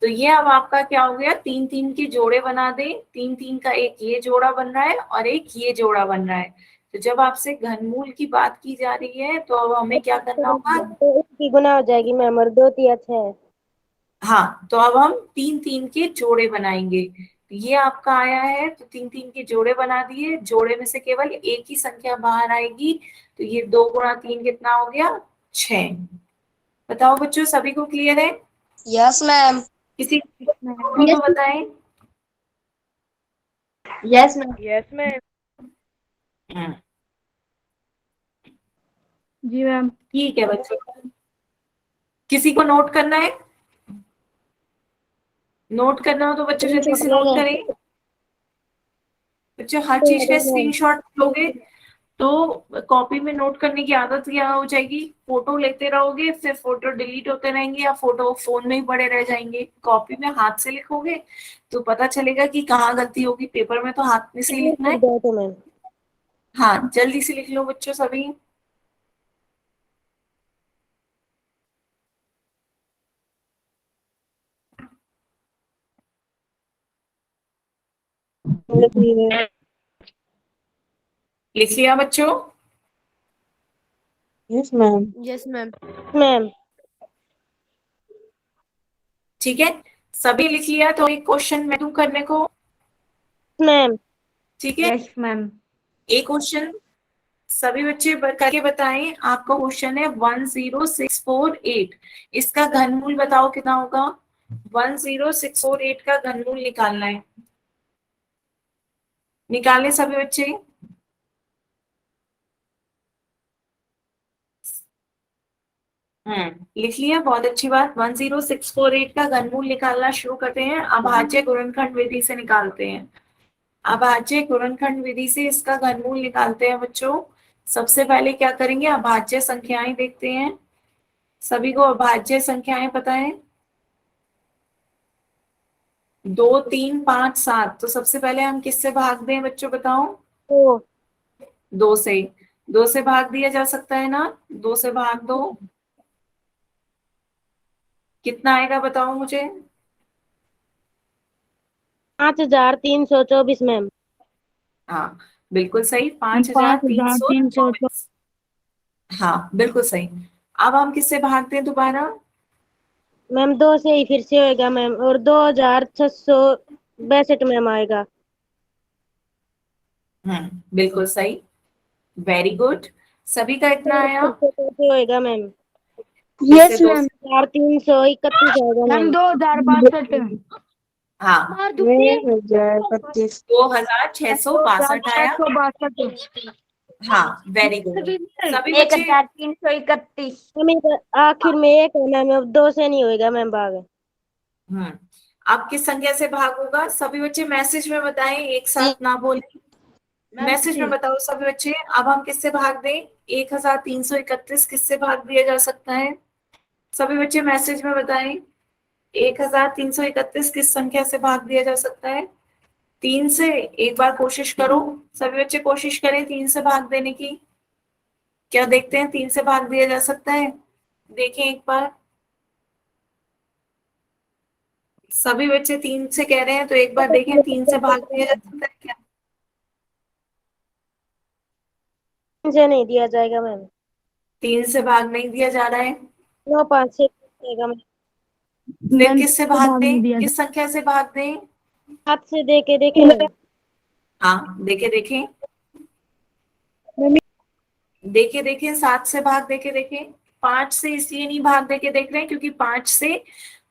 तो ये अब आपका क्या हो गया, 3-3 के जोड़े बना दें। 3-3 का एक ये जोड़ा बन रहा है और एक ये जोड़ा बन रहा है। तो जब आपसे घनमूल की बात की जा रही है तो अब हमें क्या करना होगा, तो इसकी गुना हो जाएगी मैम, और 2 3 6। हाँ तो अब हम 3-3 के जोड़े बनाएंगे। तो ये आपका आया है, तो 3-3 के जोड़े बना दिए, जोड़े में से केवल एक ही संख्या बाहर आएगी, तो ये 2 × 3 कितना हो गया, 6। बताओ बच्चों, सभी को क्लियर है? Yes ma'am. किसी को बताएं। Yes ma'am. Yes ma'am. हम्म, जी मैम। ठीक है बच्चों, किसी को नोट करना है? नोट करना हो तो बच्चों जल्दी से नोट करें। बच्चों हर चीज का स्क्रीनशॉट लोगे तो कॉपी में नोट करने की आदत क्या हो जाएगी, फोटो लेते रहोगे फिर फोटो डिलीट होते रहेंगे या फोटो फोन में ही पड़े रह जाएंगे। कॉपी में हाथ से लिखोगे तो पता चलेगा कि कहाँ गलती होगी। पेपर में तो हाथ में से ही लिखना है। तो मैम हाँ जल्दी से लिख लो बच्चों सभी। लिख लिया बच्चों? Yes ma'am. Yes ma'am. Ma'am ठीक है, सभी लिख लिया तो एक क्वेश्चन मैं दूं करने को। मैम ठीक है, यस मैम। एक क्वेश्चन सभी बच्चे करके बताएं। आपका क्वेश्चन है 10648, इसका घनमूल बताओ कितना होगा। 10648 का घनमूल निकालना है। निकालें सभी बच्चे। लिख लिया, बहुत अच्छी बात। 10648 का घनमूल निकालना शुरू करते हैं। अभाज्य गुणनखंड विधि से निकालते हैं। अभाज्य गुणनखंड विधि से इसका घनमूल निकालते हैं बच्चों। सबसे पहले क्या करेंगे, अभाज्य संख्याएं देखते हैं। सभी को अभाज्य संख्याएं पता है? 2 3 5 7। तो सबसे पहले हम किससे भाग दें बच्चों बताओ? तो 2 से। 2 से भाग दिया जा सकता है ना? 2 से भाग दो, कितना आएगा बताओ मुझे? 5324 मैम। हाँ बिल्कुल सही, 5324। हाँ बिल्कुल सही। अब हम किससे भागते हैं दोबारा? मैम 2 से ही फिर से होएगा मैम, और 2662 मैम आएगा। बिल्कुल सही, वेरी गुड। सभी का इतना आया? फिर से 2 से होएगा मैम। किससे? 2 से? 4331 आएगा मैम मैम। 2062। हाँ 2031। 2662 आया। 2662। हाँ वेरी गुड। सभी बच्चे 1331। मैम आखिर में एक है मैम, अब 2 से नहीं होएगा मैम भाग। हम्म अब किस संख्या से भाग होगा? सभी बच्चे मैसेज में बताएं, एक साथ ना बोले। मैसेज में बताओ सभी बच्चे। अब हम किससे भाग दें? 1331 किससे भाग दिया जा सकता है? सभी बच्चे मैसेज में बताएं, 1331 किस संख्या से भाग दिया जा सकता है? 3 से। एक बार कोशिश करो, सभी बच्चे कोशिश करें 3 से भाग देने की। क्या देखते हैं 3 से भाग दिया जा सकता है? देखें एक बार। सभी बच्चे 3 से कह रहे हैं तो एक बार देखें 3 से भाग दिया जा सकता है क्या? 3 से नहीं दिया जाएगा मैम। 3 से भाग नहीं दिया जा रहा है। 9 5 से आएगा मैम। फिर मैम किससे तो भाग भाग नहीं दें? दिया किस संख्या से भाग दें? 7 से देके देखे मैम। हाँ देखे देखें, देखे देखें, 7 से भाग देके देखें। 5 से इसलिए नहीं भाग देके देख रहे हैं क्योंकि 5 से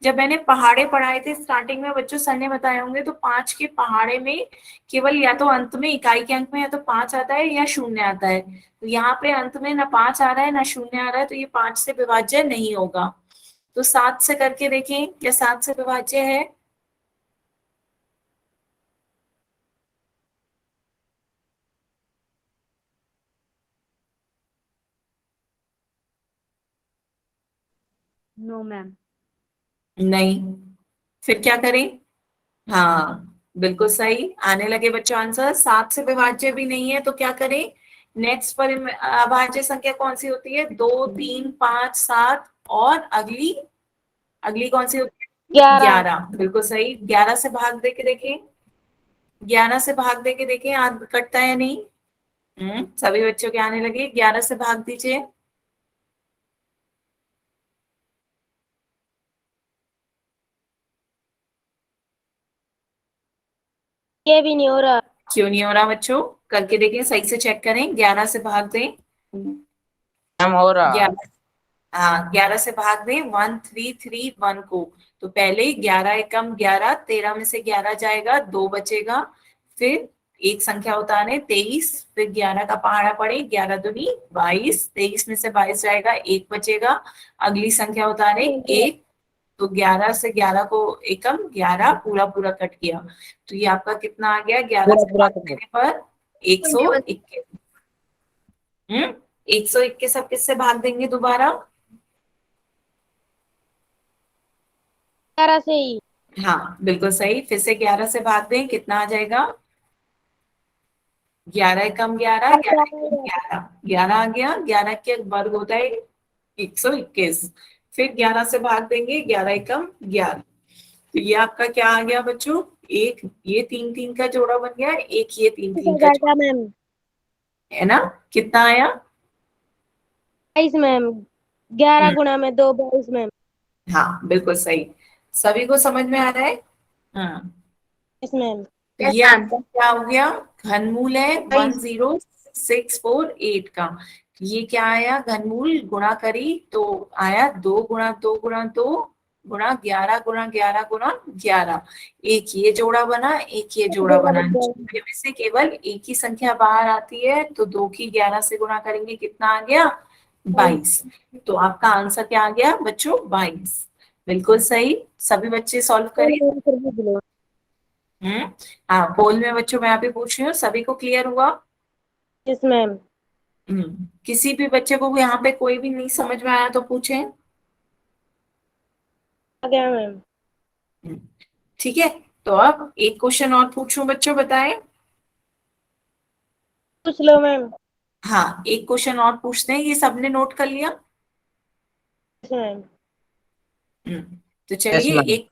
जब मैंने पहाड़े पढ़ाए थे स्टार्टिंग में बच्चों, सर ने बताए होंगे, तो 5 के पहाड़े में केवल या तो अंत में इकाई के अंक में या तो 5 आता है या 0 आता है। तो यहाँ पे अंत में ना 5 आ रहा है ना 0 आ रहा है, तो ये 5 से विभाज्य नहीं होगा। तो 7 से करके देखें, क्या 7 से विभाज्य है? No ma'am. नहीं। फिर क्या करें? हाँ बिल्कुल सही, आने लगे बच्चों आंसर। 7 से विभाज्य भी नहीं है तो क्या करें? नेक्स्ट पर अभाज्य संख्या कौन सी होती है? 2 3 5 7। और अगली, अगली कौन सी होती है? 11। 11। बिल्कुल सही, 11 से भाग दे के देखें। 11 से भाग दे के देखें, आग कटता है नहीं? सभी बच्चों के आने लगे। 11 से भाग दीजिए। ये भी नहीं हो रहा। क्यों नहीं हो रहा बच्चों? करके देखें, सही से चेक करें। 11 से भाग दें। मैम हो रहा। 11, हाँ 11 से भाग दें 1331 को। तो पहले 11 एकम 11, 13 में से 11 जाएगा, 2 बचेगा। फिर एक संख्या उतारे 23, फिर 11 का पहाड़ा पड़े, 11 दूनी 22, 23 में से 22 जाएगा, एक बचेगा। अगली संख्या उतारे 1, तो 11 से 11 को एकम 11 पूरा पूरा कट किया, तो ये आपका कितना आ गया? 11 से पूरा भाग देने पर 121। 121 अब किससे भाग देंगे दोबारा? 11 से ही। हाँ बिल्कुल सही, फिर से 11 से भाग दें, कितना आ जाएगा? 11 एकम 11, 11 एकम 11, 11 आ गया। 11 के वर्ग होता है 121, फिर 11 से भाग देंगे, 11 एकम 11, तो ये आपका क्या आ गया बच्चों? एक ये 3 3 का जोड़ा बन गया, एक ये 3 3 का जोड़ा, मैम है ना? कितना आया? 22 मैम, 11 हम्म, गुणा में 2 22 मैम। हाँ बिल्कुल सही। सभी को समझ में आ रहा है? हाँ, यस मैम। तो ये आपका क्या हो गया? घनमूल है 10648 का। ये क्या आया? घनमूल गुणा करी तो आया 2 गुणा 2 गुणा 2 गुणा 11 गुणा 11 गुणा 11। एक ये जोड़ा बना, एक ये जोड़ा बना, जोड़े में से केवल एक ही संख्या बाहर आती है, तो 2 की 11 से गुणा करेंगे, कितना आ गया? 22। तो आपका आंसर क्या आ गया बच्चों? 22। बिल्कुल सही। सभी बच्चे सॉल्व करें। हाँ, पोल में बच्चों मैं अभी पूछ रही हूँ, सभी को क्लियर हुआ? Yes ma'am. किसी भी बच्चे को यहाँ पे कोई भी नहीं समझ में आया तो पूछें। आ गया मैम। हम्म, ठीक है, तो अब एक क्वेश्चन और पूछूं बच्चों, बताएं। पूछ लो मैम। हाँ, एक क्वेश्चन और पूछते हैं, ये सबने नोट कर लिया? Yes ma'am. तो यस चलिए मैम। एक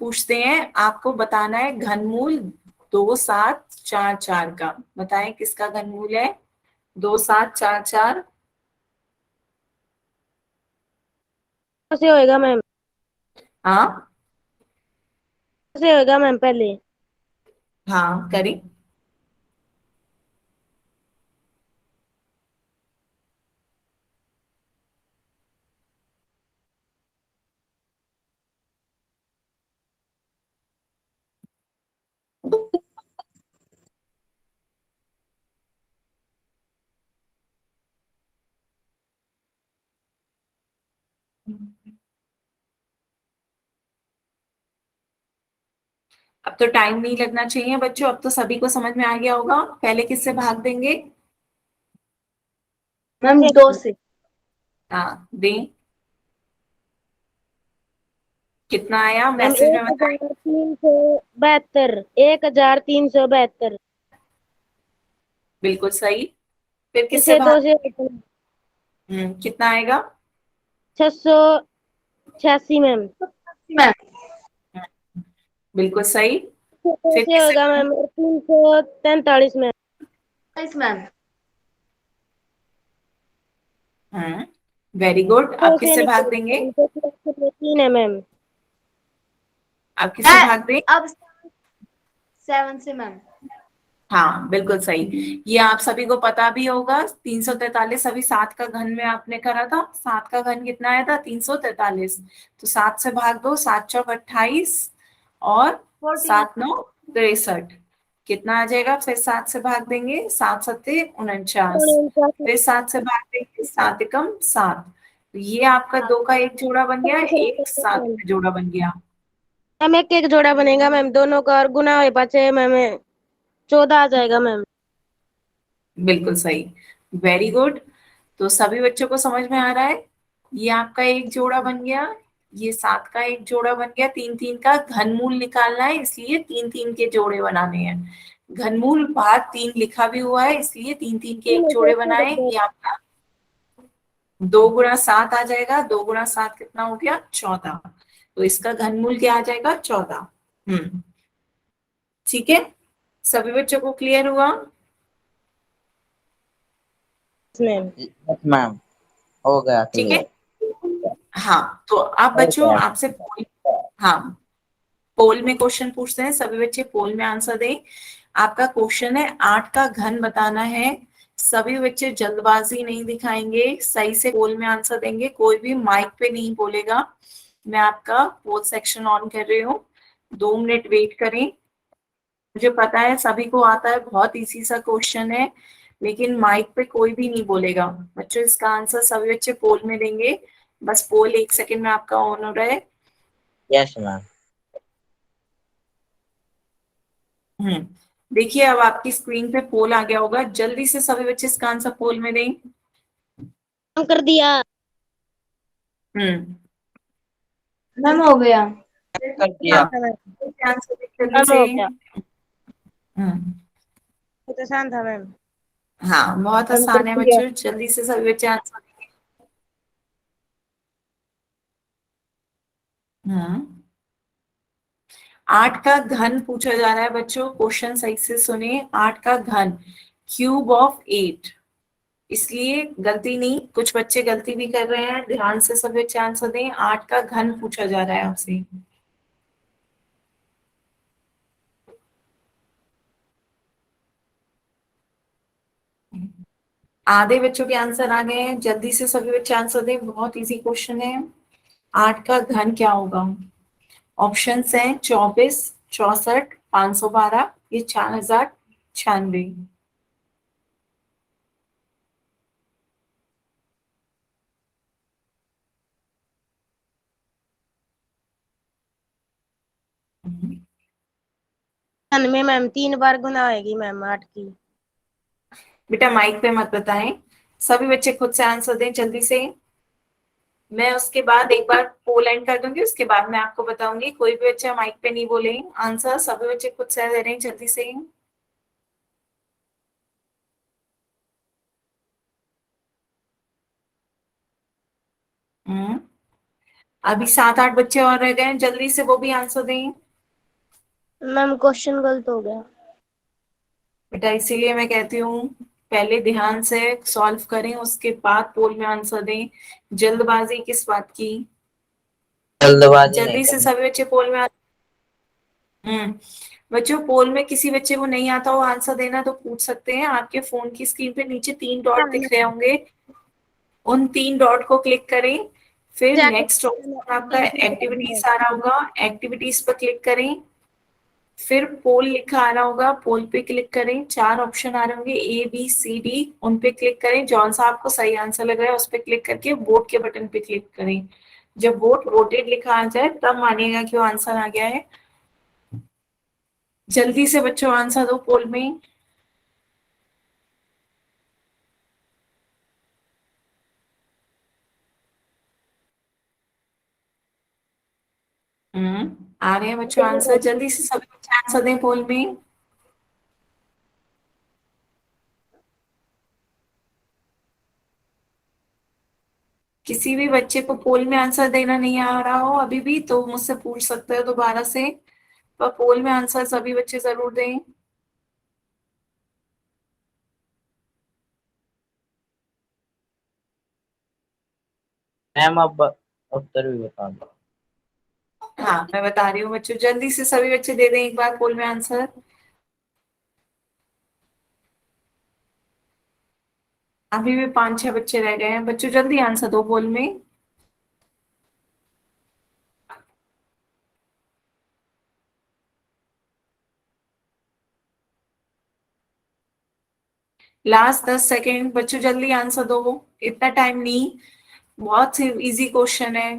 पूछते हैं, आपको बताना है घनमूल 2744 का। बताएं किसका घनमूल है 2744? कैसे होएगा मैम? हाँ कैसे होएगा मैम पहले? हाँ करें। अब तो टाइम नहीं लगना चाहिए बच्चों, अब तो सभी को समझ में आ गया होगा। पहले किससे भाग देंगे? मैम 2 से। हाँ दें, कितना आया मैम मैसेज में बताएं। 1372, 1372। बिल्कुल सही। फिर किससे इसे 2 भाग? से कितना आएगा? 686 मैम। मैम बिल्कुल सही। फिर कैसे किससे होगा भाग? Ma'am? 343 ma'am. Ma'am very good. दो आप से किससे भाग देंगे? निकल 3 है मैम। आप किससे भाग दें? अब 7 से मैम। हाँ बिल्कुल सही। ये आप सभी को पता भी होगा, 343 अभी 7 का घन में आपने करा था। 7 का घन कितना आया था? 343। तो 7 से भाग दो, 7 चौक 28 और 7 9 63। कितना आ जाएगा? फिर 7 से भाग देंगे, 7 सत्ते 49, फिर 7 से भाग देंगे, 7 एकम 7। तो ये आपका 2 का एक जोड़ा बन गया, एक 7 का जोड़ा बन गया। मैम एक एक जोड़ा बनेगा मैम, दोनों का और गुना हो पाचे मैम 14 आ जाएगा मैम। बिल्कुल सही, वेरी गुड। तो सभी बच्चों को समझ में आ रहा है? ये आपका एक जोड़ा बन गया, ये 7 का एक जोड़ा बन गया। 3 3 का घनमूल निकालना है, इसलिए 3 3 के जोड़े बनाने हैं। घनमूल बाहर 3 लिखा भी हुआ है, इसलिए 3 3 के एक जोड़े बनाए। ये आपका 2 गुणा 7 आ जाएगा, 2 गुणा 7 कितना हो गया? 14। तो इसका घनमूल क्या आ जाएगा? 14। ठीक है, सभी बच्चों को क्लियर हुआ? मैम यस मैम, हो गया ठीक है, क्लियर। हाँ। तो अब हो बच्चों गया। आपसे हाँ, पोल में क्वेश्चन पूछते हैं, सभी बच्चे पोल में आंसर दें। आपका क्वेश्चन है 8 का घन बताना है। सभी बच्चे जल्दबाजी नहीं दिखाएंगे, सही से पोल में आंसर देंगे, कोई भी माइक पे नहीं बोलेगा। मैं आपका पोल सेक्शन ऑन कर रही हूँ, 2 मिनट वेट करें। मुझे पता है सभी को आता है, बहुत इजी सा क्वेश्चन है, लेकिन माइक पे कोई भी नहीं बोलेगा। बच्चों इसका आंसर सभी बच्चे पोल में देंगे। बस पोल 1 सेकंड में आपका ऑन हो रहा है। Yes ma'am. देखिए अब आपकी स्क्रीन पे पोल आ गया होगा, जल्दी से सभी बच्चे इसका आंसर पोल में दें। हम कर दिया। हम्म मैम हो गया। कर दिया। आंसर दें जल्दी मैम से। हो गया। हम्म ये तो आसान था मैम। हाँ बहुत मैम कर आसान है दिया। बच्चों, जल्दी से सभी बच्चे आंसर देंगे। हम्म 8 का घन पूछा जा रहा है बच्चों, क्वेश्चन सही से सुने। 8 का घन, क्यूब ऑफ 8। इसलिए गलती नहीं, कुछ बच्चे गलती भी कर रहे हैं, ध्यान से सभी बच्चे आंसर दें। 8 का घन पूछा जा रहा है आपसे। आधे बच्चों के आंसर आ गए हैं, जल्दी से सभी बच्चे आंसर दें, बहुत इजी क्वेश्चन है। 8 का घन क्या होगा? ऑप्शंस हैं 24, 64, 512, ये 4096। घन में मैम 3 बार गुना होगी मैम 8 की। बेटा माइक पे मत बताएं, सभी बच्चे खुद से आंसर दें जल्दी से। मैं उसके बाद एक बार पोल एंड कर दूंगी, उसके बाद मैं आपको बताऊंगी। कोई भी बच्चा माइक पे नहीं बोले आंसर, सभी बच्चे खुद से दे रहे हैं जल्दी से। हम्म अभी 7-8 बच्चे और रह गए हैं, जल्दी से वो भी आंसर दें। मैम क्वेश्चन गलत हो गया। बेटा इसीलिए मैं कहती हूँ पहले ध्यान से सॉल्व करें, उसके बाद पोल में आंसर दें। जल्दबाजी किस बात की? जल्दबाजी नहीं जल्दी से करनी। सभी बच्चे पोल में हम्म बच्चों पोल में किसी बच्चे को नहीं आता हो आंसर देना तो पूछ सकते हैं। आपके फोन की स्क्रीन पे नीचे 3 डॉट दिख रहे होंगे, उन 3 डॉट को क्लिक करें। फिर जाके नेक्स्ट ऑप्शन आपका एक्टिविटीज आ रहा होगा, एक्टिविटीज पर क्लिक करें। फिर पोल लिखा आ रहा होगा, पोल पे क्लिक करें। 4 ऑप्शन आ रहे होंगे ABCD, उन पे क्लिक करें। जौन सा आपको सही आंसर लग रहा है उस पे क्लिक करके वोट के बटन पे क्लिक करें। जब वोटेड लिखा आ जाए तब मानिएगा कि वो आंसर आ गया है। जल्दी से बच्चों आंसर दो पोल में। आ रहे हैं बच्चों आंसर, जल्दी से सभी बच्चे आंसर दें पोल में। किसी भी बच्चे को पोल में आंसर देना नहीं आ रहा हो अभी भी तो मुझसे पूछ सकते हो दोबारा से, पर पोल में आंसर सभी बच्चे जरूर दें। मैम अब उत्तर भी बता दो। हाँ मैं बता रही हूँ बच्चों, जल्दी से सभी बच्चे दे दें एक बार पोल में आंसर। अभी भी 5-6 बच्चे रह गए हैं बच्चों, जल्दी आंसर दो पोल में। लास्ट 10 सेकेंड बच्चों, जल्दी आंसर दो, इतना टाइम नहीं, बहुत ही इजी क्वेश्चन है।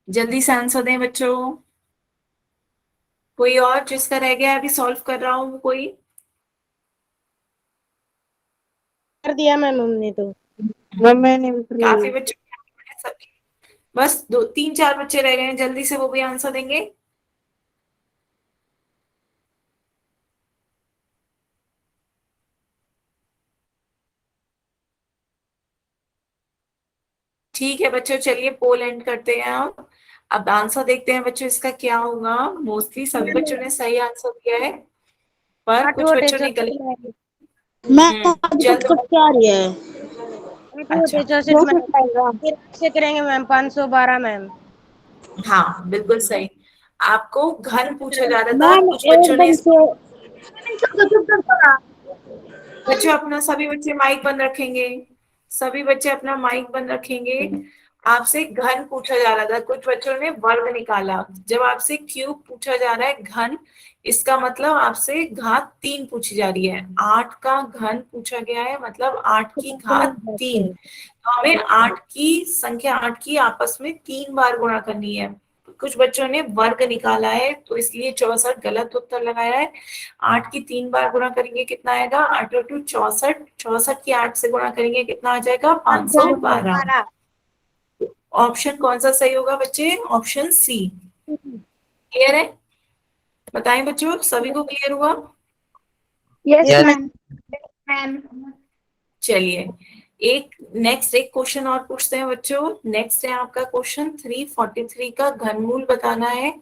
जल्दी से आंसर दें बच्चों। कोई और जिसका रह गया है अभी सॉल्व कर रहा हूँ कोई? कर दिया मैम हमने तो। मैंने काफी बच्चे, बस 2-3-4 बच्चे रह गए हैं, जल्दी से वो भी आंसर देंगे। ठीक है बच्चों, चलिए पोल एंड करते हैं। अब आंसर देखते हैं बच्चों इसका क्या होगा। मोस्टली सभी बच्चों ने सही आंसर दिया है, पर कुछ बच्चों ने गलत। मैं जल्द कुछ क्या आ रही है। अच्छा 64 मैम, फिर से करेंगे मैम 512 मैम। हाँ बिल्कुल सही। आपको घन पूछा जा रहा था, मैम कुछ बच्चों ने। एकदम से बच्चों अपना, सभी बच्चे माइक बंद रखेंगे, सभी बच्चे अपना माइक बंद रखेंगे। आपसे घन पूछा जा रहा था, कुछ बच्चों ने वर्ग निकाला। जब आपसे क्यूब पूछा जा रहा है घन, इसका मतलब आपसे घात 3 पूछी जा रही है। 8 का घन पूछा गया है, मतलब 8 की घात 3। तो हमें 8 की संख्या, 8 की आपस में 3 बार गुणा करनी है। कुछ बच्चों ने वर्ग निकाला है, तो इसलिए 64 गलत उत्तर लगाया है। 8 की 3 बार गुणा करेंगे कितना आएगा? 8 टू 64, 64 की 8 से गुणा करेंगे कितना आ जाएगा? 512। ऑप्शन कौन सा सही होगा बच्चे? Option C. क्लियर है? बताएं बच्चों, सभी को क्लियर हुआ? Yes yes ma'am. मैम। चलिए, एक क्वेश्चन और पूछते हैं बच्चों। नेक्स्ट है आपका क्वेश्चन 343 का घनमूल बताना है।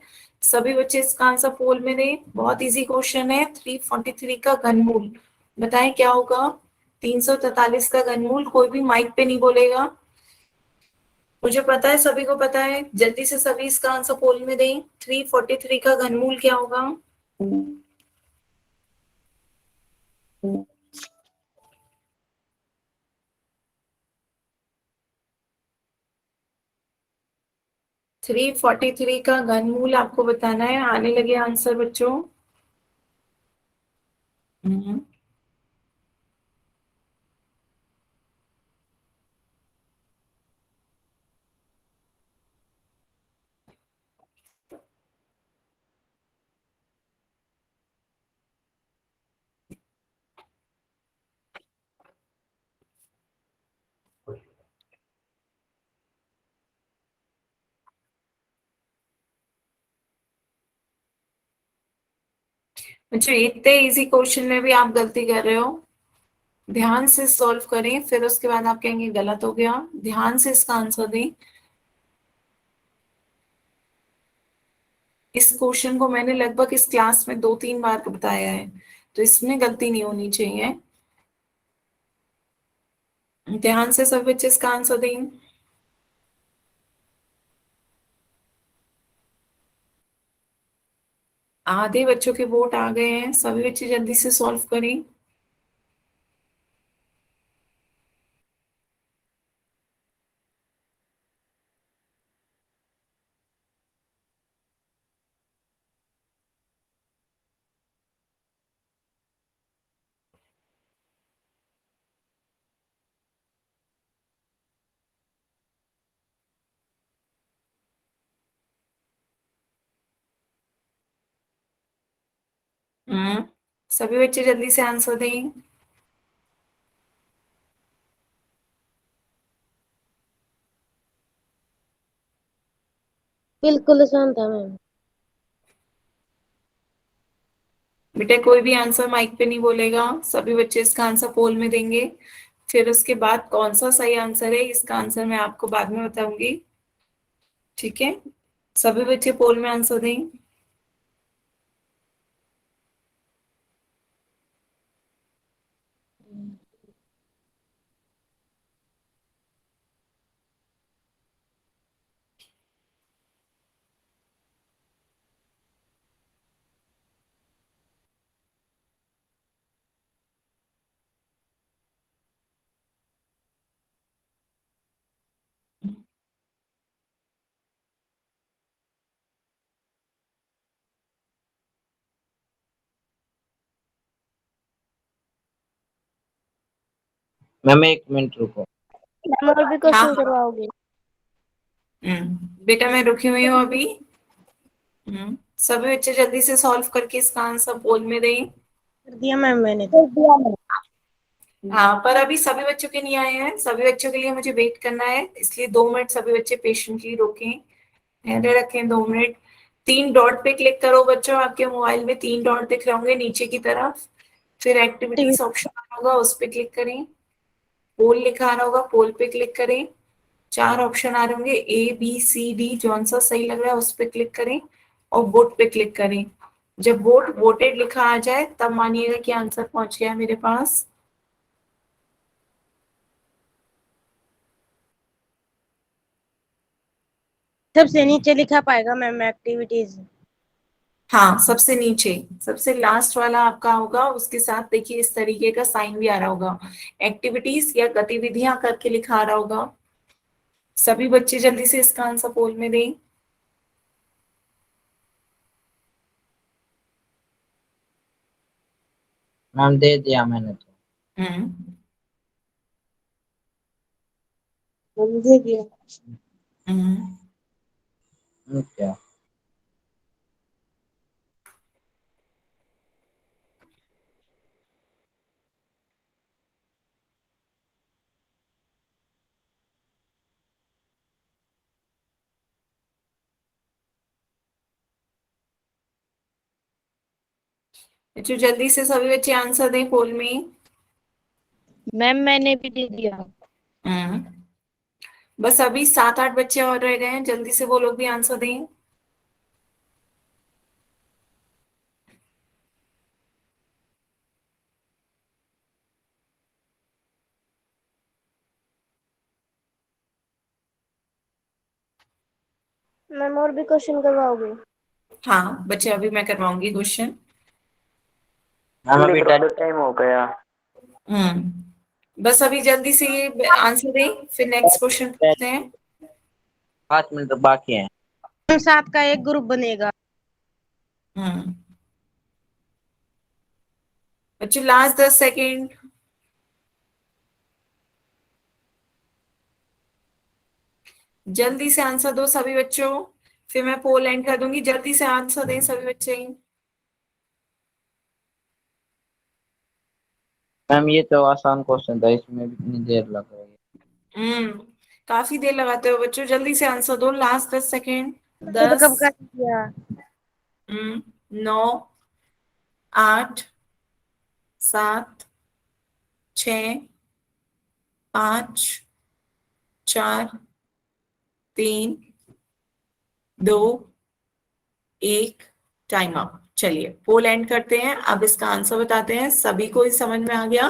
सभी बच्चे इसका आंसर पोल में दें। बहुत इजी क्वेश्चन है। 343 का घनमूल बताएं क्या होगा? 343 का घनमूल। कोई भी माइक पे नहीं बोलेगा। मुझे पता है सभी को पता है, जल्दी से सभी इसका आंसर पोल में दें। 343 का घनमूल क्या होगा? 343 का घनमूल आपको बताना है। आने लगे आंसर बच्चों। हम्म। बच्चों इतने इजी क्वेश्चन में भी आप गलती कर रहे हो। ध्यान से सॉल्व करें, फिर उसके बाद आप कहेंगे गलत हो गया। ध्यान से इसका आंसर दें। इस क्वेश्चन को मैंने लगभग इस क्लास में 2-3 बार बताया है, तो इसमें गलती नहीं होनी चाहिए। ध्यान से सब बच्चे इसका आंसर दें। आधे बच्चों के वोट आ गए हैं, सभी बच्चे जल्दी से सॉल्व करें। हम्म। सभी बच्चे जल्दी से आंसर दें। बिल्कुल शांत है मैम। बेटा कोई भी आंसर माइक पे नहीं बोलेगा, सभी बच्चे इसका आंसर पोल में देंगे। फिर उसके बाद कौन सा सही आंसर है, इसका आंसर मैं आपको बाद में बताऊंगी। ठीक है, सभी बच्चे पोल में आंसर दें। मैम एक मिनट रुको। मैम और भी हाँ क्वेश्चन हाँ। करवाओगे? बेटा मैं रुकी हुई हूँ अभी। सभी बच्चे जल्दी से सॉल्व करके इसका आंसर पोल में दें। कर दिया मैम मैंने तो। हाँ, पर अभी सभी बच्चों के नहीं आए हैं। सभी बच्चों के लिए मुझे वेट करना है, इसलिए 2 मिनट सभी बच्चे पेशेंटली रोकें, धैर्य रखें 2 मिनट। 3 डॉट पे क्लिक करो बच्चों, आपके मोबाइल में 3 डॉट दिख रहे होंगे नीचे की तरफ। फिर एक्टिविटीज ऑप्शन होगा, उस पे क्लिक करें। पोल लिखा आ रहा होगा, पोल पे क्लिक करें। 4 ऑप्शन आ रहे होंगे, A B C D, जौन सा सही लग रहा है उस पे क्लिक करें और वोट पे क्लिक करें। जब वोट वोटेड लिखा आ जाए तब मानिएगा कि आंसर पहुंच गया है मेरे पास। सबसे नीचे लिखा पाएगा मैम एक्टिविटीज। हाँ, सबसे नीचे, सबसे लास्ट वाला आपका होगा, उसके साथ देखिए इस तरीके का साइन भी आ रहा होगा, एक्टिविटीज या गतिविधियां करके लिखा आ रहा होगा। सभी बच्चे जल्दी से इसका आंसर पोल में दें। मैम दे दिया मैंने तो। हम्म समझे दिया। हम्म क्या? जो जल्दी से सभी बच्चे आंसर दें पोल में। मैम मैंने भी दे दिया। हम्म बस अभी 7-8 बच्चे और रह गए हैं, जल्दी से वो लोग भी आंसर दें। मैम और भी क्वेश्चन करवाओगे? हाँ बच्चे, अभी मैं करवाऊंगी क्वेश्चन। मैम अभी टाइम हो गया। बस अभी जल्दी से ये आंसर दें, फिर नेक्स्ट क्वेश्चन पूछते हैं। 5 मिनट बाकी है। 7 का एक ग्रुप बनेगा। हम्म बच्चों लास्ट 10 सेकेंड। जल्दी से आंसर दो सभी बच्चों, फिर मैं पोल एंड कर दूंगी। जल्दी से आंसर दें सभी बच्चे। मैम ये तो आसान क्वेश्चन था, इसमें भी इतनी देर लग रही है। हम्म काफी देर लगाते हो बच्चों, जल्दी से आंसर दो, लास्ट 10 सेकेंड। तो 10, कब कर दिया? 9, 8, 7, 6, 5, 4, 3, 2, 1, टाइम अप। चलिए पोल एंड करते हैं, अब इसका आंसर बताते हैं। सभी को इस समझ में आ गया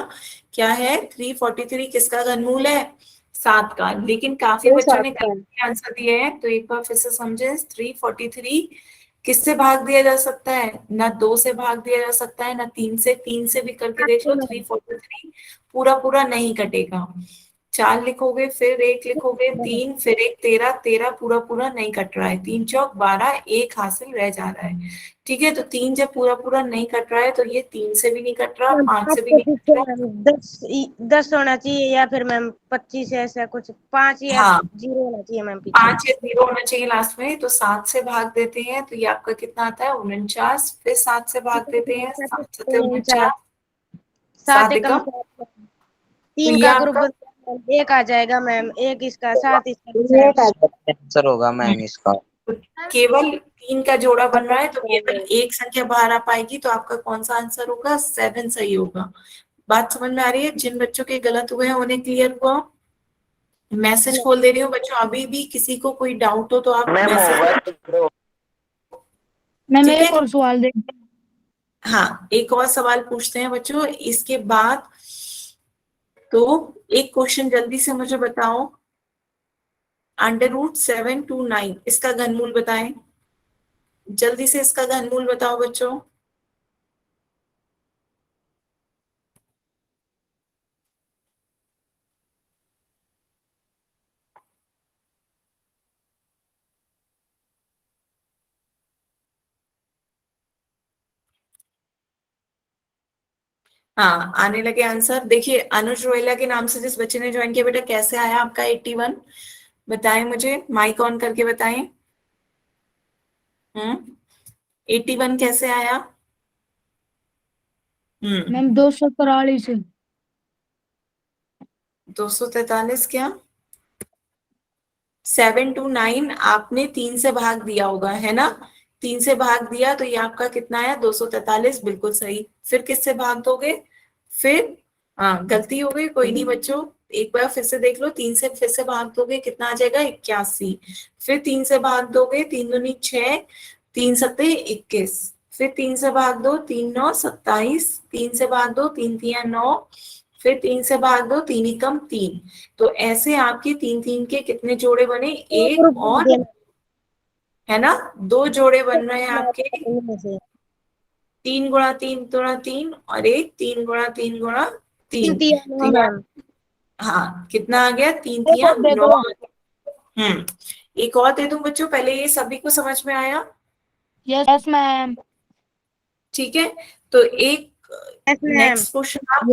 क्या है? 343 किसका घनमूल है? 7 का। लेकिन काफी ये बच्चों 7 ने का। गलत आंसर दिए हैं, तो एक बार फिर से समझे। 343 किससे भाग दिया जा सकता है? ना 2 से भाग दिया जा सकता है, ना 3 से। 3 से भी करके देख लो, 343 पूरा पूरा नहीं कटेगा। 4 लिखोगे, फिर 1 लिखोगे, 3, फिर 1, 13, 13 पूरा पूरा नहीं कट रहा है। 3 चौक 12, 1 हासिल रह जा रहा है। ठीक है, तो 3 जब पूरा पूरा नहीं कट रहा है, तो ये 3 से भी नहीं कट रहा, मैम 5 5 से भी के नहीं कट पीछे रहा। मैम 10 होना चाहिए, या फिर मैम 25 ऐसा कुछ, 5 या हाँ, 0 होना चाहिए मैम पीछे। 5 या 0 होना चाहिए लास्ट में। तो 7 से भाग देते हैं, तो ये आपका कितना आता है? 49। फिर 7 से भाग देते हैं, 7 7 4 49, 7 7 एकम एकम। 4। तो 3 ये का ग्रुप आपका बनता है, 1 आ जाएगा मैम, 1 इसका 7 इसका 7। आंसर होगा मैम इसका। केवल 3 का जोड़ा बन रहा है, तो केवल एक संख्या बाहर आ पाएगी, तो आपका कौन सा आंसर होगा? 7 सही होगा। बात समझ में आ रही है? जिन बच्चों के गलत हुए हैं उन्हें क्लियर हुआ? मैसेज खोल दे रही हूँ बच्चों, अभी भी किसी को कोई डाउट हो तो आप मैसेज। मैम ठीक है, एक और सवाल दे। हाँ एक और सवाल पूछते हैं बच्चों इसके बाद। तो एक क्वेश्चन जल्दी से मुझे बताओ, √729 इसका घनमूल बताएं। जल्दी से इसका घनमूल बताओ बच्चों। हाँ, आने लगे आंसर। देखिए अनुज रोहेला के नाम से जिस बच्चे ने ज्वाइन किया, बेटा कैसे आया आपका 81? बताएं मुझे, माइक ऑन करके बताएं। 81 कैसे आया? मैम 243। 243 क्या? 729 आपने 3 से भाग दिया होगा, है ना? 3 से भाग दिया, तो ये आपका कितना आया? 243, बिल्कुल सही। फिर किससे भाग दोगे? फिर हाँ, गलती हो गई, कोई नहीं बच्चों, एक बार फिर से देख लो। 3 से फिर से भाग दोगे, कितना आ जाएगा? 81। फिर 3 से भाग दोगे, 3 दूनी 6, 3 सत्ते 21। फिर 3 से भाग दो, 3 9 27। 3 से भाग दो, 3 तिया 9। फिर 3 से भाग दो, 3 एकम 3। तो ऐसे आपके 3 3 के कितने जोड़े बने? दो एक ग्रुप बन और गए मैम। है ना, 2 जोड़े बन रहे हैं आपके, 3 गुणा 3 गुणा 3 और एक 3 गुणा 3 गुणा 3। तो मैम हाँ, कितना आ गया, 3 3 9। एक और दे दूं बच्चों, पहले ये सभी को समझ में आया? Yes ma'am. ठीक है, तो एक यस मैम नेक्स्ट क्वेश्चन आप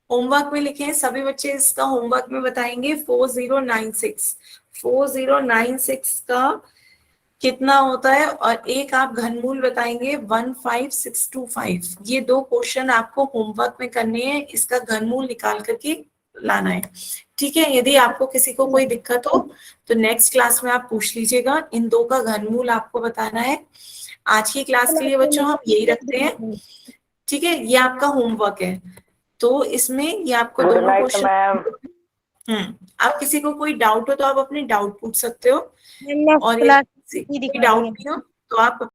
होमवर्क में लिखे हैं सभी बच्चे, इसका होमवर्क में बताएंगे। 4096 का कितना होता है, और एक आप घनमूल बताएंगे 15625। ये 2 क्वेश्चन आपको होमवर्क में करने हैं, इसका घनमूल निकाल करके लाना है। ठीक है, यदि आपको किसी को कोई दिक्कत हो तो नेक्स्ट क्लास में आप पूछ लीजिएगा। इन 2 का घनमूल आपको बताना है। आज की क्लास के लिए बच्चों हम यही रखते हैं। ठीक है, ये आपका होमवर्क है, तो इसमें ये आपको दोनों क्वेश्चन, आप किसी को कोई डाउट हो तो आप अपने डाउट पूछ सकते हो, और यदि किसी को कोई डाउट नहीं हो तो आप